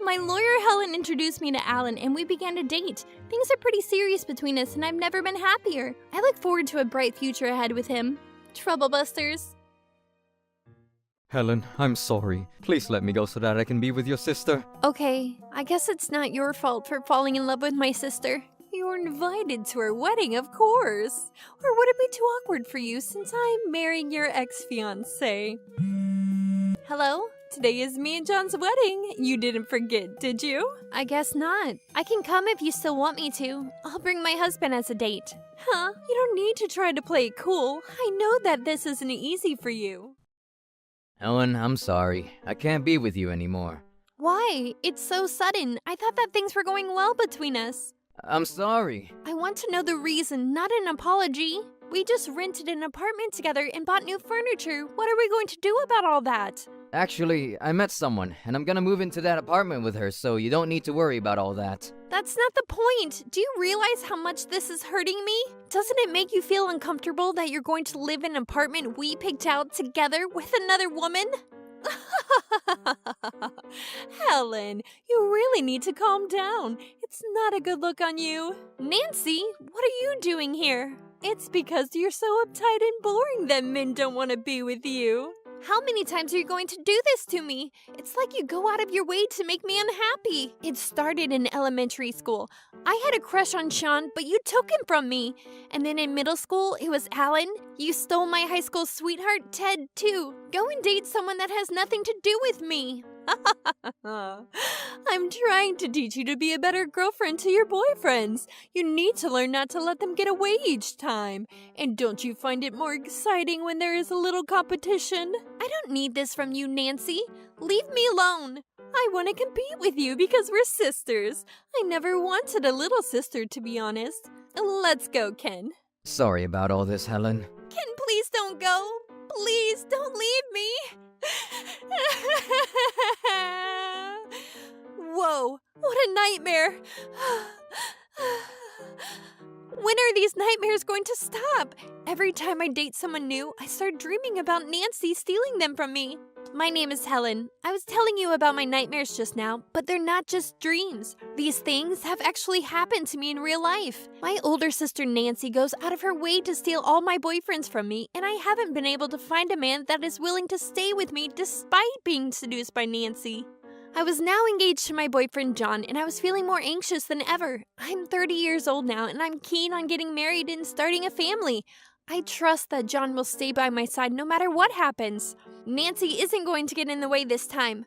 My lawyer Helen introduced me to Alan and we began to date. Things are pretty serious between us and I've never been happier. I look forward to a bright future ahead with him. Troublebusters. Helen, I'm sorry. Please let me go so that I can be with your sister. Okay, I guess it's not your fault for falling in love with my sister. You're invited to our wedding, of course. Or would it be too awkward for you since I'm marrying your ex-fiancé? Hello? Today is me and John's wedding. You didn't forget, did you? I guess not. I can come if you still want me to. I'll bring my husband as a date. Huh? You don't need to try to play it cool. I know that this isn't easy for you. Ellen, I'm sorry. I can't be with you anymore. Why? It's so sudden. I thought that things were going well between us. I'm sorry. I want to know the reason, not an apology. We just rented an apartment together and bought new furniture. What are we going to do about all that? Actually, I met someone, and I'm gonna move into that apartment with her, so you don't need to worry about all that. That's not the point. Do you realize how much this is hurting me? Doesn't it make you feel uncomfortable that you're going to live in an apartment we picked out together with another woman? Helen, you really need to calm down. It's not a good look on you. Nancy, what are you doing here? It's because you're so uptight and boring that men don't want to be with you. How many times are you going to do this to me? It's like you go out of your way to make me unhappy. It started in elementary school. I had a crush on Sean, but you took him from me. And then in middle school, it was Alan. You stole my high school sweetheart, Ted, too. Go and date someone that has nothing to do with me. I'm trying to teach you to be a better girlfriend to your boyfriends. You need to learn not to let them get away each time. And don't you find it more exciting when there is a little competition? I don't need this from you, Nancy. Leave me alone. I want to compete with you because we're sisters. I never wanted a little sister, to be honest. Let's go, Ken. Sorry about all this, Helen. Ken, please don't go. Please don't leave me. Whoa, what a nightmare. When are these nightmares going to stop? Every time I date someone new, I start dreaming about Nancy stealing them from me. My name is Helen. I was telling you about my nightmares just now, but they're not just dreams. These things have actually happened to me in real life. My older sister Nancy goes out of her way to steal all my boyfriends from me, and I haven't been able to find a man that is willing to stay with me despite being seduced by Nancy. I was now engaged to my boyfriend John, and I was feeling more anxious than ever. I'm 30 years old now, and I'm keen on getting married and starting a family. I trust that John will stay by my side no matter what happens. Nancy isn't going to get in the way this time.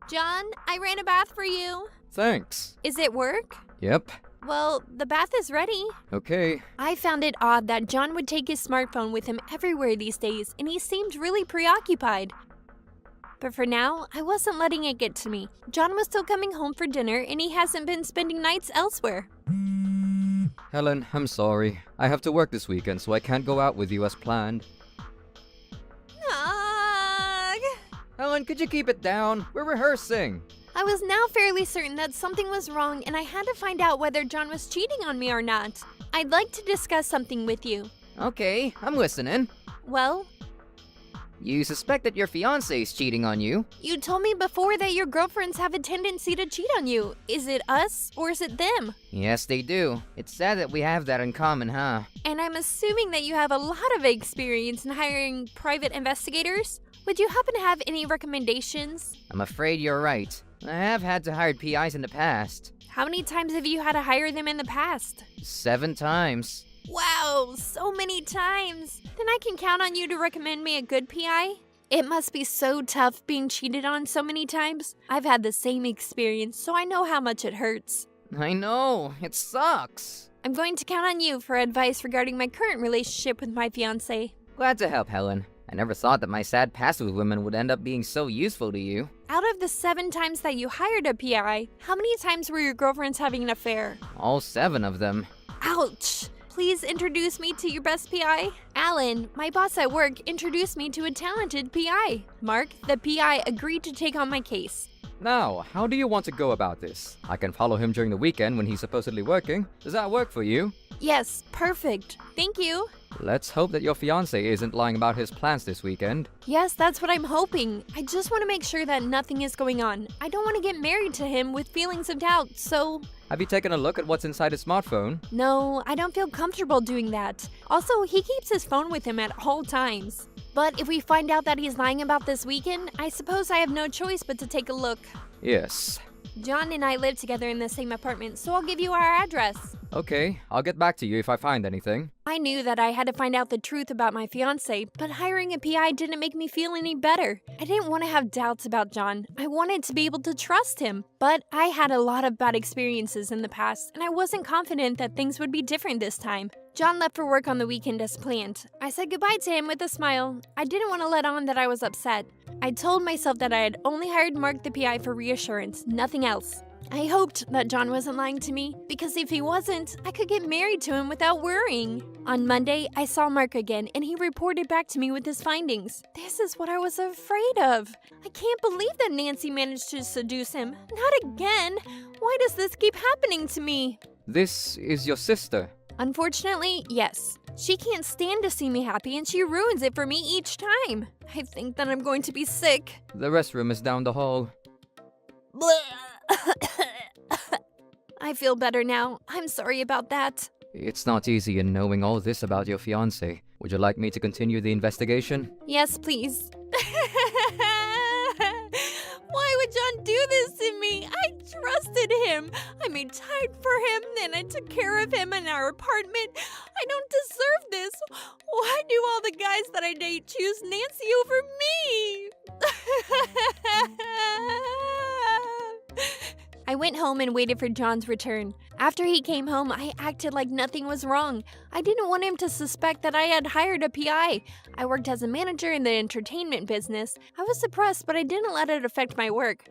John, I ran a bath for you. Thanks. Is it work? Yep. Well, the bath is ready. Okay. I found it odd that John would take his smartphone with him everywhere these days, and he seemed really preoccupied. But for now, I wasn't letting it get to me. John was still coming home for dinner, and he hasn't been spending nights elsewhere. Helen, I'm sorry. I have to work this weekend, so I can't go out with you as planned. Ugh. Helen, could you keep it down? We're rehearsing. I was now fairly certain that something was wrong, and I had to find out whether John was cheating on me or not. I'd like to discuss something with you. Okay, I'm listening. Well, You suspect that your fiancé's cheating on you? you told me before that your girlfriends have a tendency to cheat on you. Is it us, or is it them? Yes, they do. It's sad that we have that in common, huh? And I'm assuming that you have a lot of experience in hiring private investigators. Would you happen to have any recommendations? I'm afraid you're right. I have had to hire PIs in the past. How many times have you had to hire them in the past? 7 times. Wow, so many times. Then I can count on you to recommend me a good PI? It must be so tough being cheated on so many times. I've had the same experience, so I know how much it hurts. I know, it sucks. I'm going to count on you for advice regarding my current relationship with my fiancé. Glad to help, Helen. I never thought that my sad past with women would end up being so useful to you. Out of the 7 times that you hired a PI, how many times were your girlfriends having an affair? All 7 of them. Ouch! Please introduce me to your best PI. Alan, my boss at work, introduced me to a talented PI. Mark, the PI, agreed to take on my case. Now, how do you want to go about this? I can follow him during the weekend when he's supposedly working. Does that work for you? Yes, perfect. Thank you. Let's hope that your fiancé isn't lying about his plans this weekend. Yes, that's what I'm hoping. I just want to make sure that nothing is going on. I don't want to get married to him with feelings of doubt, so... Have you taken a look at what's inside his smartphone? No, I don't feel comfortable doing that. Also, he keeps his phone with him at all times. But if we find out that he's lying about this weekend, I suppose I have no choice but to take a look. Yes. John and I live together in the same apartment, so I'll give you our address. Okay, I'll get back to you if I find anything. I knew that I had to find out the truth about my fiancé, but hiring a PI didn't make me feel any better. I didn't want to have doubts about John. I wanted to be able to trust him. But I had a lot of bad experiences in the past, and I wasn't confident that things would be different this time. John left for work on the weekend as planned. I said goodbye to him with a smile. I didn't want to let on that I was upset. I told myself that I had only hired Mark the PI for reassurance, nothing else. I hoped that John wasn't lying to me, because if he wasn't, I could get married to him without worrying. On Monday, I saw Mark again, and he reported back to me with his findings. This is what I was afraid of. I can't believe that Nancy managed to seduce him. Not again. Why does this keep happening to me? This is your sister. Unfortunately, yes. She can't stand to see me happy and she ruins it for me each time. I think that I'm going to be sick. The restroom is down the hall. I feel better now. I'm sorry about that. It's not easy in knowing all this about your fiancé. Would you like me to continue the investigation? Yes, please. Why would John do this to me? I trusted him. I made time for him, and I took care of him in our apartment. I don't deserve this. Why do all the guys that I date choose Nancy over me? I went home and waited for John's return. After he came home, I acted like nothing was wrong. I didn't want him to suspect that I had hired a PI. I worked as a manager in the entertainment business. I was depressed, but I didn't let it affect my work.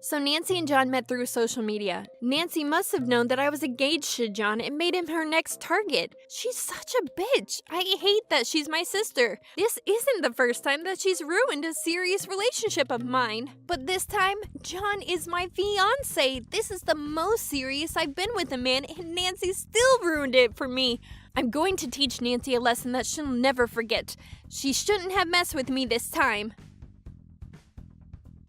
So Nancy and John met through social media. Nancy must have known that I was engaged to John and made him her next target. She's such a bitch. I hate that she's my sister. This isn't the first time that she's ruined a serious relationship of mine. But this time, John is my fiance. This is the most serious I've been with a man, and Nancy still ruined it for me. I'm going to teach Nancy a lesson that she'll never forget. She shouldn't have messed with me this time.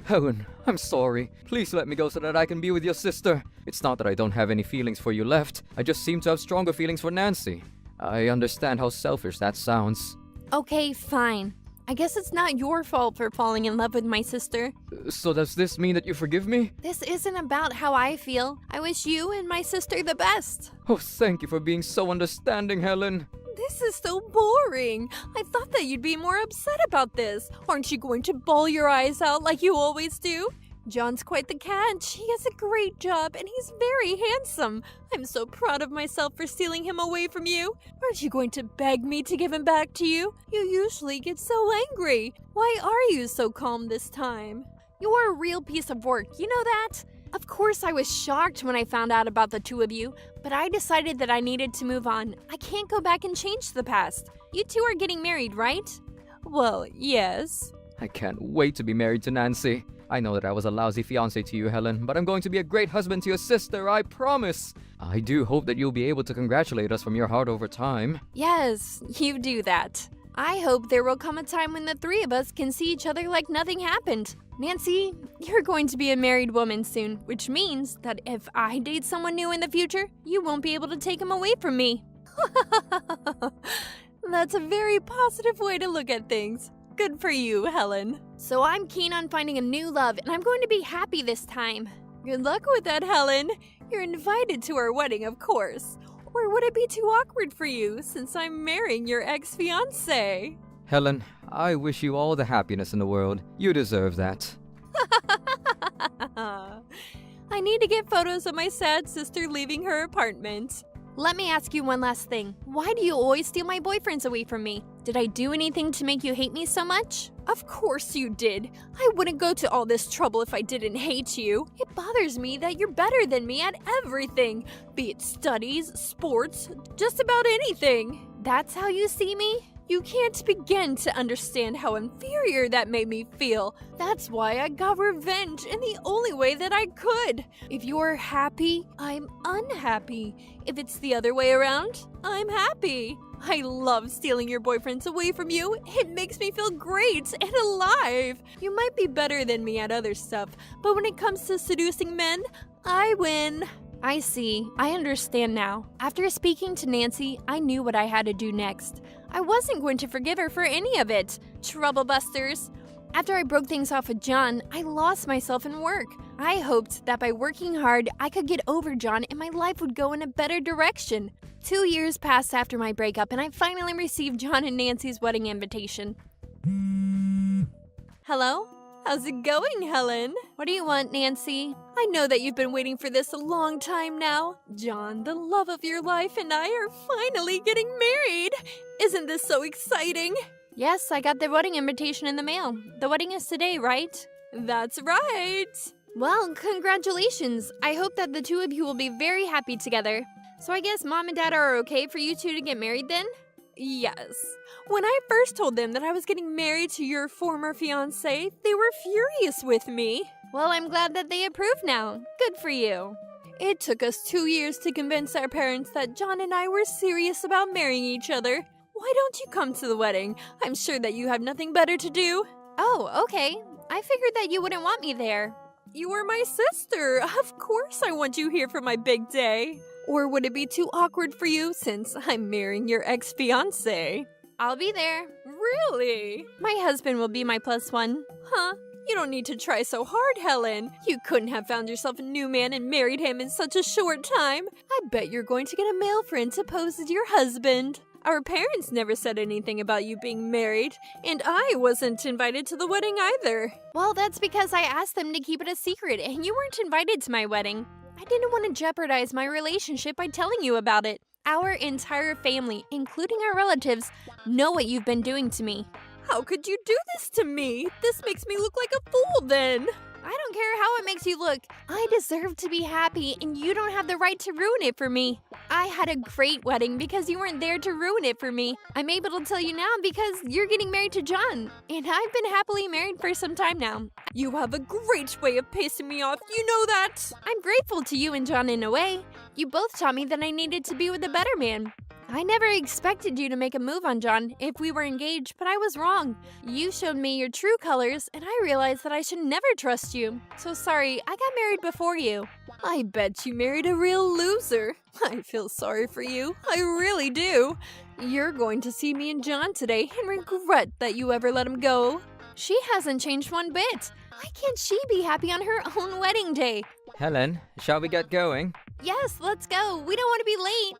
Helen, I'm sorry. Please let me go so that I can be with your sister. It's not that I don't have any feelings for you left. I just seem to have stronger feelings for Nancy. I understand how selfish that sounds. Okay, fine. I guess it's not your fault for falling in love with my sister. So does this mean that you forgive me? This isn't about how I feel. I wish you and my sister the best. Oh, thank you for being so understanding, Helen. This is so boring. I thought that you'd be more upset about this. Aren't you going to bawl your eyes out like you always do? John's quite the catch. He has a great job and he's very handsome. I'm so proud of myself for stealing him away from you. Aren't you going to beg me to give him back to you? You usually get so angry. Why are you so calm this time? You're a real piece of work, you know that? Of course I was shocked when I found out about the two of you, but I decided that I needed to move on. I can't go back and change the past. You two are getting married, right? Well, yes. I can't wait to be married to Nancy. I know that I was a lousy fiancé to you, Helen, but I'm going to be a great husband to your sister, I promise. I do hope that you'll be able to congratulate us from your heart over time. Yes, you do that. I hope there will come a time when the three of us can see each other like nothing happened. Nancy, you're going to be a married woman soon, which means that if I date someone new in the future, you won't be able to take him away from me. That's a very positive way to look at things. Good for you, Helen. So I'm keen on finding a new love, and I'm going to be happy this time. Good luck with that, Helen. You're invited to our wedding, of course. Or would it be too awkward for you, since I'm marrying your ex-fiancé? Helen, I wish you all the happiness in the world. You deserve that. I need to get photos of my sad sister leaving her apartment. Let me ask you one last thing. Why do you always steal my boyfriends away from me? Did I do anything to make you hate me so much? Of course you did. I wouldn't go to all this trouble if I didn't hate you. It bothers me that you're better than me at everything, be it studies, sports, just about anything. That's how you see me? You can't begin to understand how inferior that made me feel. That's why I got revenge in the only way that I could. If you're happy, I'm unhappy. If it's the other way around, I'm happy. I love stealing your boyfriends away from you. It makes me feel great and alive. You might be better than me at other stuff, but when it comes to seducing men, I win. I see. I understand now. After speaking to Nancy, I knew what I had to do next. I wasn't going to forgive her for any of it. Troublebusters. After I broke things off with John, I lost myself in work. I hoped that by working hard, I could get over John and my life would go in a better direction. 2 years passed after my breakup and I finally received John and Nancy's wedding invitation. Hello? How's it going, Helen? What do you want, Nancy? I know that you've been waiting for this a long time now. John, the love of your life, and I are finally getting married. Isn't this so exciting? Yes, I got the wedding invitation in the mail. The wedding is today, right? That's right. Well, congratulations. I hope that the two of you will be very happy together. So I guess Mom and Dad are okay for you two to get married then? Yes. When I first told them that I was getting married to your former fiancé, they were furious with me. Well, I'm glad that they approve now. Good for you. It took us 2 years to convince our parents that John and I were serious about marrying each other. Why don't you come to the wedding? I'm sure that you have nothing better to do. Oh, okay. I figured that you wouldn't want me there. You are my sister. Of course I want you here for my big day. Or would it be too awkward for you since I'm marrying your ex-fiancé? I'll be there. Really? My husband will be my plus one. Huh? You don't need to try so hard, Helen. You couldn't have found yourself a new man and married him in such a short time. I bet you're going to get a male friend to pose as your husband. Our parents never said anything about you being married, and I wasn't invited to the wedding either. Well, that's because I asked them to keep it a secret, and you weren't invited to my wedding. I didn't want to jeopardize my relationship by telling you about it. Our entire family, including our relatives, know what you've been doing to me. How could you do this to me? This makes me look like a fool then. I don't care how it makes you look. I deserve to be happy, and you don't have the right to ruin it for me. I had a great wedding because you weren't there to ruin it for me. I'm able to tell you now because you're getting married to John, and I've been happily married for some time now. You have a great way of pissing me off, you know that. I'm grateful to you and John in a way. You both taught me that I needed to be with a better man. I never expected you to make a move on John if we were engaged, but I was wrong. You showed me your true colors, and I realized that I should never trust you. So sorry, I got married before you. I bet you married a real loser. I feel sorry for you. I really do. You're going to see me and John today and regret that you ever let him go. She hasn't changed one bit. Why can't she be happy on her own wedding day? Helen, shall we get going? Yes, let's go. We don't want to be late.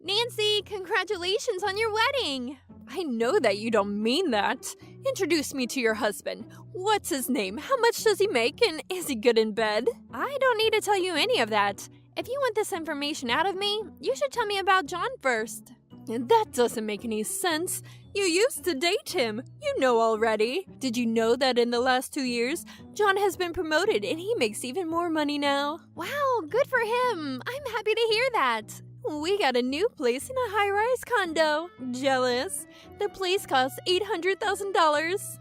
Nancy, congratulations on your wedding. I know that you don't mean that. Introduce me to your husband. What's his name? How much does he make? And is he good in bed? I don't need to tell you any of that. If you want this information out of me, you should tell me about John first. That doesn't make any sense. You used to date him. You know already. Did you know that in the last 2 years, John has been promoted and he makes even more money now? Wow, good for him. I'm happy to hear that. We got a new place in a high-rise condo. Jealous. The place costs $800,000.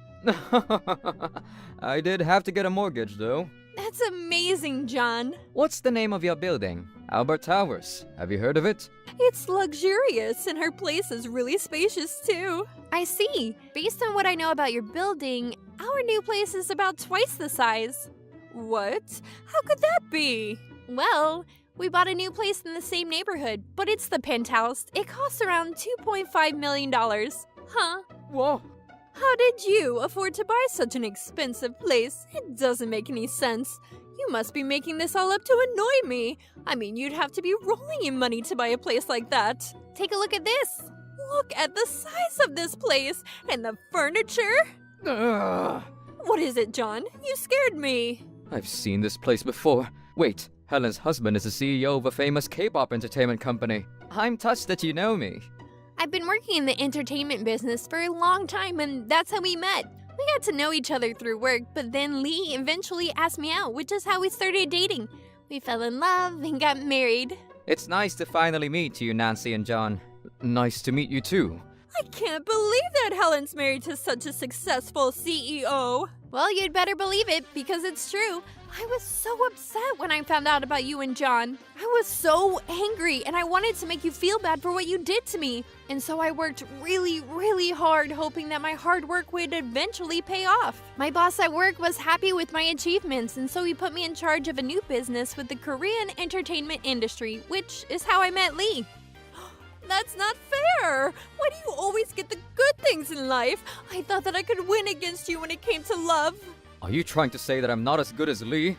I did have to get a mortgage, though. That's amazing, John. What's the name of your building? Albert Towers. Have you heard of it? It's luxurious, and her place is really spacious, too. I see. Based on what I know about your building, our new place is about twice the size. What? How could that be? Well, we bought a new place in the same neighborhood, but it's the penthouse. It costs around $2.5 million. Huh? Whoa. How did you afford to buy such an expensive place? It doesn't make any sense. You must be making this all up to annoy me. I mean, you'd have to be rolling in money to buy a place like that. Take a look at this. Look at the size of this place and the furniture. Ugh. What is it, John? You scared me. I've seen this place before. Wait, Helen's husband is the CEO of a famous K-pop entertainment company. I'm touched that you know me. I've been working in the entertainment business for a long time, and that's how we met. We got to know each other through work, but then Lee eventually asked me out, which is how we started dating. We fell in love and got married. It's nice to finally meet you, Nancy and John. Nice to meet you too. I can't believe that Helen's married to such a successful CEO. Well, you'd better believe it, because it's true. I was so upset when I found out about you and John. I was so angry, and I wanted to make you feel bad for what you did to me. And so I worked really, really hard, hoping that my hard work would eventually pay off. My boss at work was happy with my achievements, and so he put me in charge of a new business with the Korean entertainment industry, which is how I met Lee. That's not fair! Why do you always get the good things in life? I thought that I could win against you when it came to love. Are you trying to say that I'm not as good as Lee?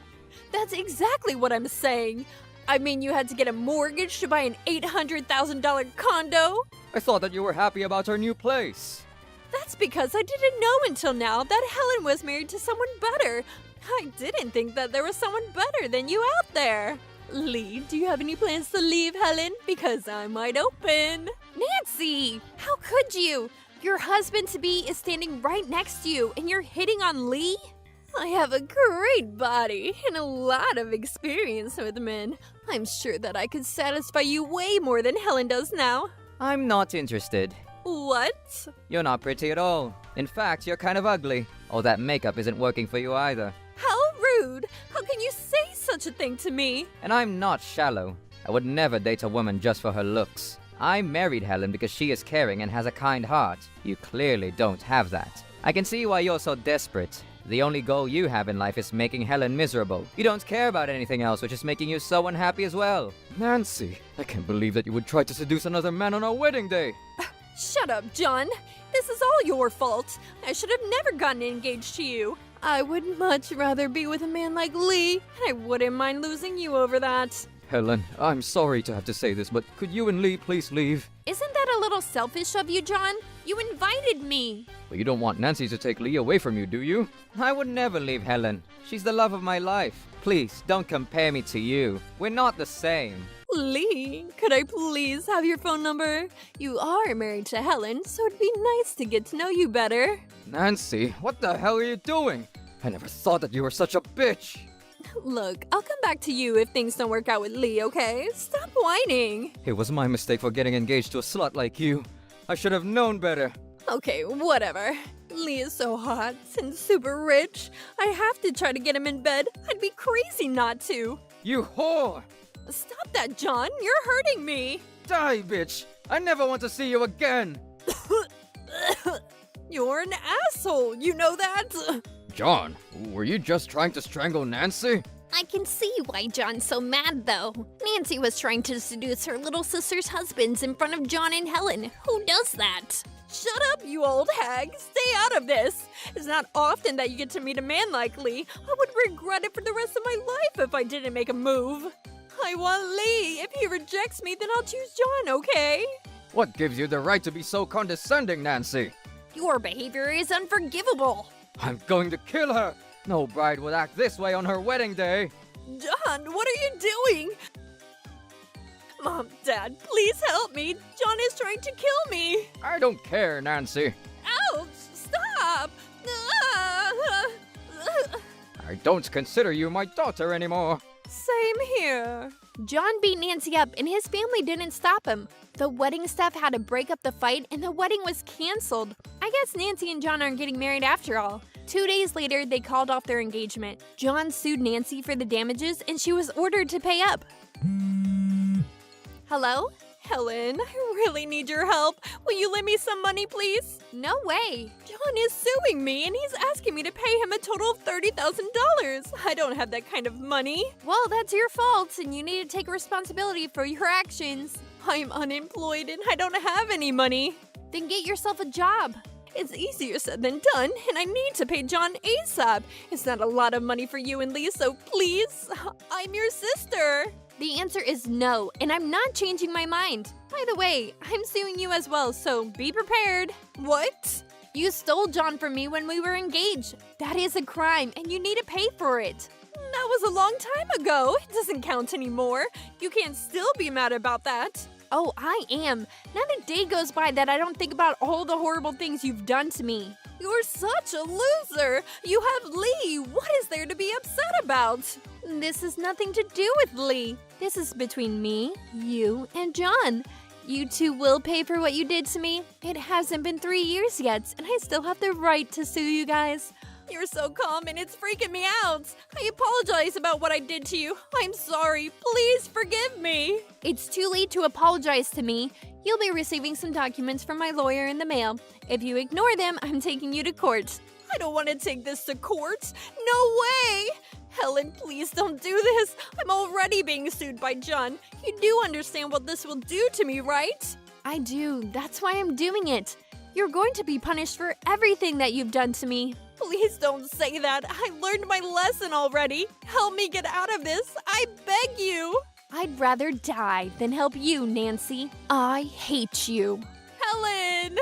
That's exactly what I'm saying. I mean, you had to get a mortgage to buy an $800,000 condo? I thought that you were happy about our new place. That's because I didn't know until now that Helen was married to someone better. I didn't think that there was someone better than you out there. Lee, do you have any plans to leave, Helen? Because I'm wide open. Nancy! How could you? Your husband-to-be is standing right next to you, and you're hitting on Lee? I have a great body and a lot of experience with men. I'm sure that I could satisfy you way more than Helen does now. I'm not interested. What? You're not pretty at all. In fact, you're kind of ugly. All that makeup isn't working for you either. How rude! How can you say such a thing to me. And I'm not shallow. I would never date a woman just for her looks. I married Helen because she is caring and has a kind heart. You clearly don't have that. I can see why you're so desperate. The only goal you have in life is making Helen miserable. You don't care about anything else, which is making you so unhappy as well. Nancy, I can't believe that you would try to seduce another man on our wedding day. Shut up, John. This is all your fault. I should have never gotten engaged to you. I would much rather be with a man like Lee, and I wouldn't mind losing you over that. Helen, I'm sorry to have to say this, but could you and Lee please leave? Isn't that a little selfish of you, John? You invited me. But you don't want Nancy to take Lee away from you, do you? I would never leave Helen. She's the love of my life. Please, don't compare me to you. We're not the same. Lee, could I please have your phone number? You are married to Helen, so it'd be nice to get to know you better. Nancy, what the hell are you doing? I never thought that you were such a bitch. Look, I'll come back to you if things don't work out with Lee, okay? Stop whining. It was my mistake for getting engaged to a slut like you. I should have known better. Okay, whatever. Lee is so hot and super rich. I have to try to get him in bed. I'd be crazy not to. You whore! Stop that, John. You're hurting me. Die, bitch! I never want to see you again! You're an asshole. You know that? John, were you just trying to strangle Nancy? I can see why John's so mad, though. Nancy was trying to seduce her little sister's husbands in front of John and Helen. Who does that? Shut up, you old hag. Stay out of this. It's not often that you get to meet a man like Lee. I would regret it for the rest of my life if I didn't make a move. I want Lee. If he rejects me, then I'll choose John, okay? What gives you the right to be so condescending, Nancy? Your behavior is unforgivable. I'm going to kill her! No bride would act this way on her wedding day! John, what are you doing? Mom, Dad, please help me. John is trying to kill me. I don't care, Nancy. Ouch! Stop! I don't consider you my daughter anymore. Same here. John beat Nancy up and his family didn't stop him. The wedding staff had to break up the fight and the wedding was canceled. I guess Nancy and John aren't getting married after all. 2 days later, they called off their engagement. John sued Nancy for the damages and she was ordered to pay up. Hello? Helen, I really need your help. Will you lend me some money, please? No way. John is suing me and he's asking me to pay him a total of $30,000. I don't have that kind of money. Well, that's your fault and you need to take responsibility for your actions. I'm unemployed and I don't have any money. Then get yourself a job. It's easier said than done, and I need to pay John ASAP. It's not a lot of money for you and Lee, so please, I'm your sister. The answer is no, and I'm not changing my mind. By the way, I'm suing you as well, so be prepared. What? You stole John from me when we were engaged. That is a crime, and you need to pay for it. That was a long time ago. It doesn't count anymore. You can't still be mad about that. Oh, I am. Not a day goes by that I don't think about all the horrible things you've done to me. You're such a loser. You have Lee. What is there to be upset about? This has nothing to do with Lee. This is between me, you, and John. You two will pay for what you did to me. It hasn't been 3 years yet, and I still have the right to sue you guys. You're so calm and it's freaking me out. I apologize about what I did to you. I'm sorry. Please forgive me. It's too late to apologize to me. You'll be receiving some documents from my lawyer in the mail. If you ignore them, I'm taking you to court. I don't want to take this to court. No way. Helen, please don't do this. I'm already being sued by John. You do understand what this will do to me, right? I do. That's why I'm doing it. You're going to be punished for everything that you've done to me. Please don't say that. I learned my lesson already. Help me get out of this. I beg you. I'd rather die than help you, Nancy. I hate you. Helen!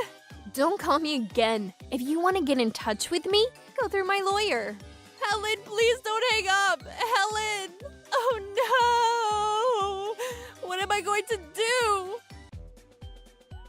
Don't call me again. If you want to get in touch with me, go through my lawyer. Helen, please don't hang up. Helen! Oh no! What am I going to do?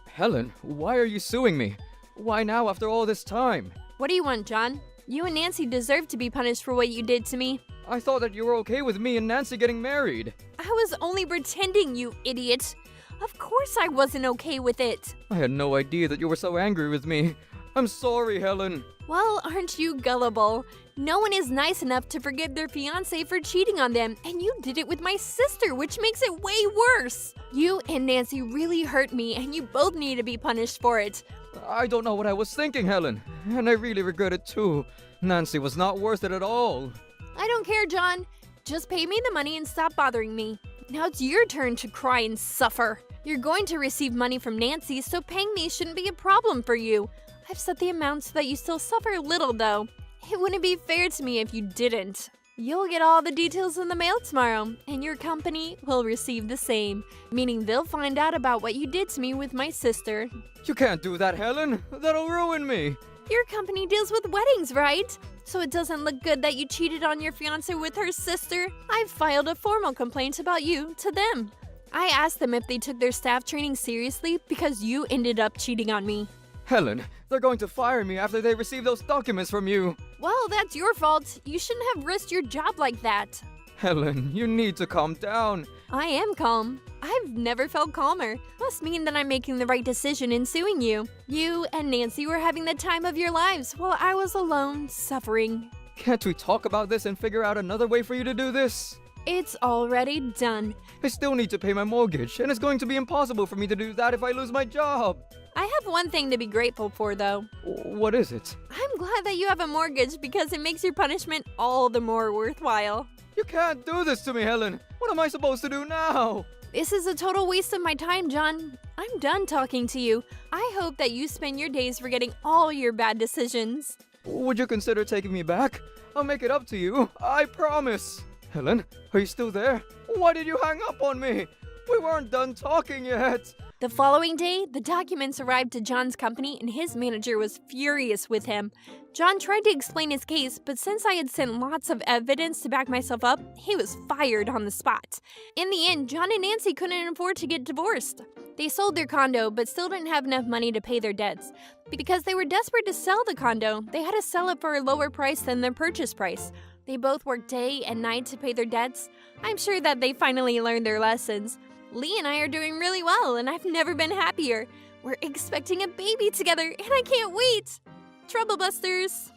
Helen, why are you suing me? Why now after all this time? What do you want, John? You and Nancy deserve to be punished for what you did to me. I thought that you were okay with me and Nancy getting married. I was only pretending, you idiot. Of course I wasn't okay with it. I had no idea that you were so angry with me. I'm sorry, Helen. Well, aren't you gullible? No one is nice enough to forgive their fiancé for cheating on them, and you did it with my sister, which makes it way worse. You and Nancy really hurt me, and you both need to be punished for it. I don't know what I was thinking, Helen. And I really regret it too. Nancy was not worth it at all. I don't care, John. Just pay me the money and stop bothering me. Now it's your turn to cry and suffer. You're going to receive money from Nancy, so paying me shouldn't be a problem for you. I've set the amount so that you still suffer a little, though. It wouldn't be fair to me if you didn't. You'll get all the details in the mail tomorrow, and your company will receive the same, meaning they'll find out about what you did to me with my sister. You can't do that, Helen. That'll ruin me. Your company deals with weddings, right? So it doesn't look good that you cheated on your fiancé with her sister. I've filed a formal complaint about you to them. I asked them if they took their staff training seriously because you ended up cheating on me. Helen, they're going to fire me after they receive those documents from you. Well, that's your fault. You shouldn't have risked your job like that. Helen, you need to calm down. I am calm. I've never felt calmer. Must mean that I'm making the right decision in suing you. You and Nancy were having the time of your lives while I was alone, suffering. Can't we talk about this and figure out another way for you to do this? It's already done. I still need to pay my mortgage, and it's going to be impossible for me to do that if I lose my job. I have one thing to be grateful for, though. What is it? I'm glad that you have a mortgage because it makes your punishment all the more worthwhile. You can't do this to me, Helen. What am I supposed to do now? This is a total waste of my time, John. I'm done talking to you. I hope that you spend your days forgetting all your bad decisions. Would you consider taking me back? I'll make it up to you. I promise. Helen, are you still there? Why did you hang up on me? We weren't done talking yet. The following day, the documents arrived to John's company and his manager was furious with him. John tried to explain his case, but since I had sent lots of evidence to back myself up, he was fired on the spot. In the end, John and Nancy couldn't afford to get divorced. They sold their condo, but still didn't have enough money to pay their debts. Because they were desperate to sell the condo, they had to sell it for a lower price than their purchase price. They both worked day and night to pay their debts. I'm sure that they finally learned their lessons. Lee and I are doing really well, and I've never been happier. We're expecting a baby together, and I can't wait! Trouble Busters!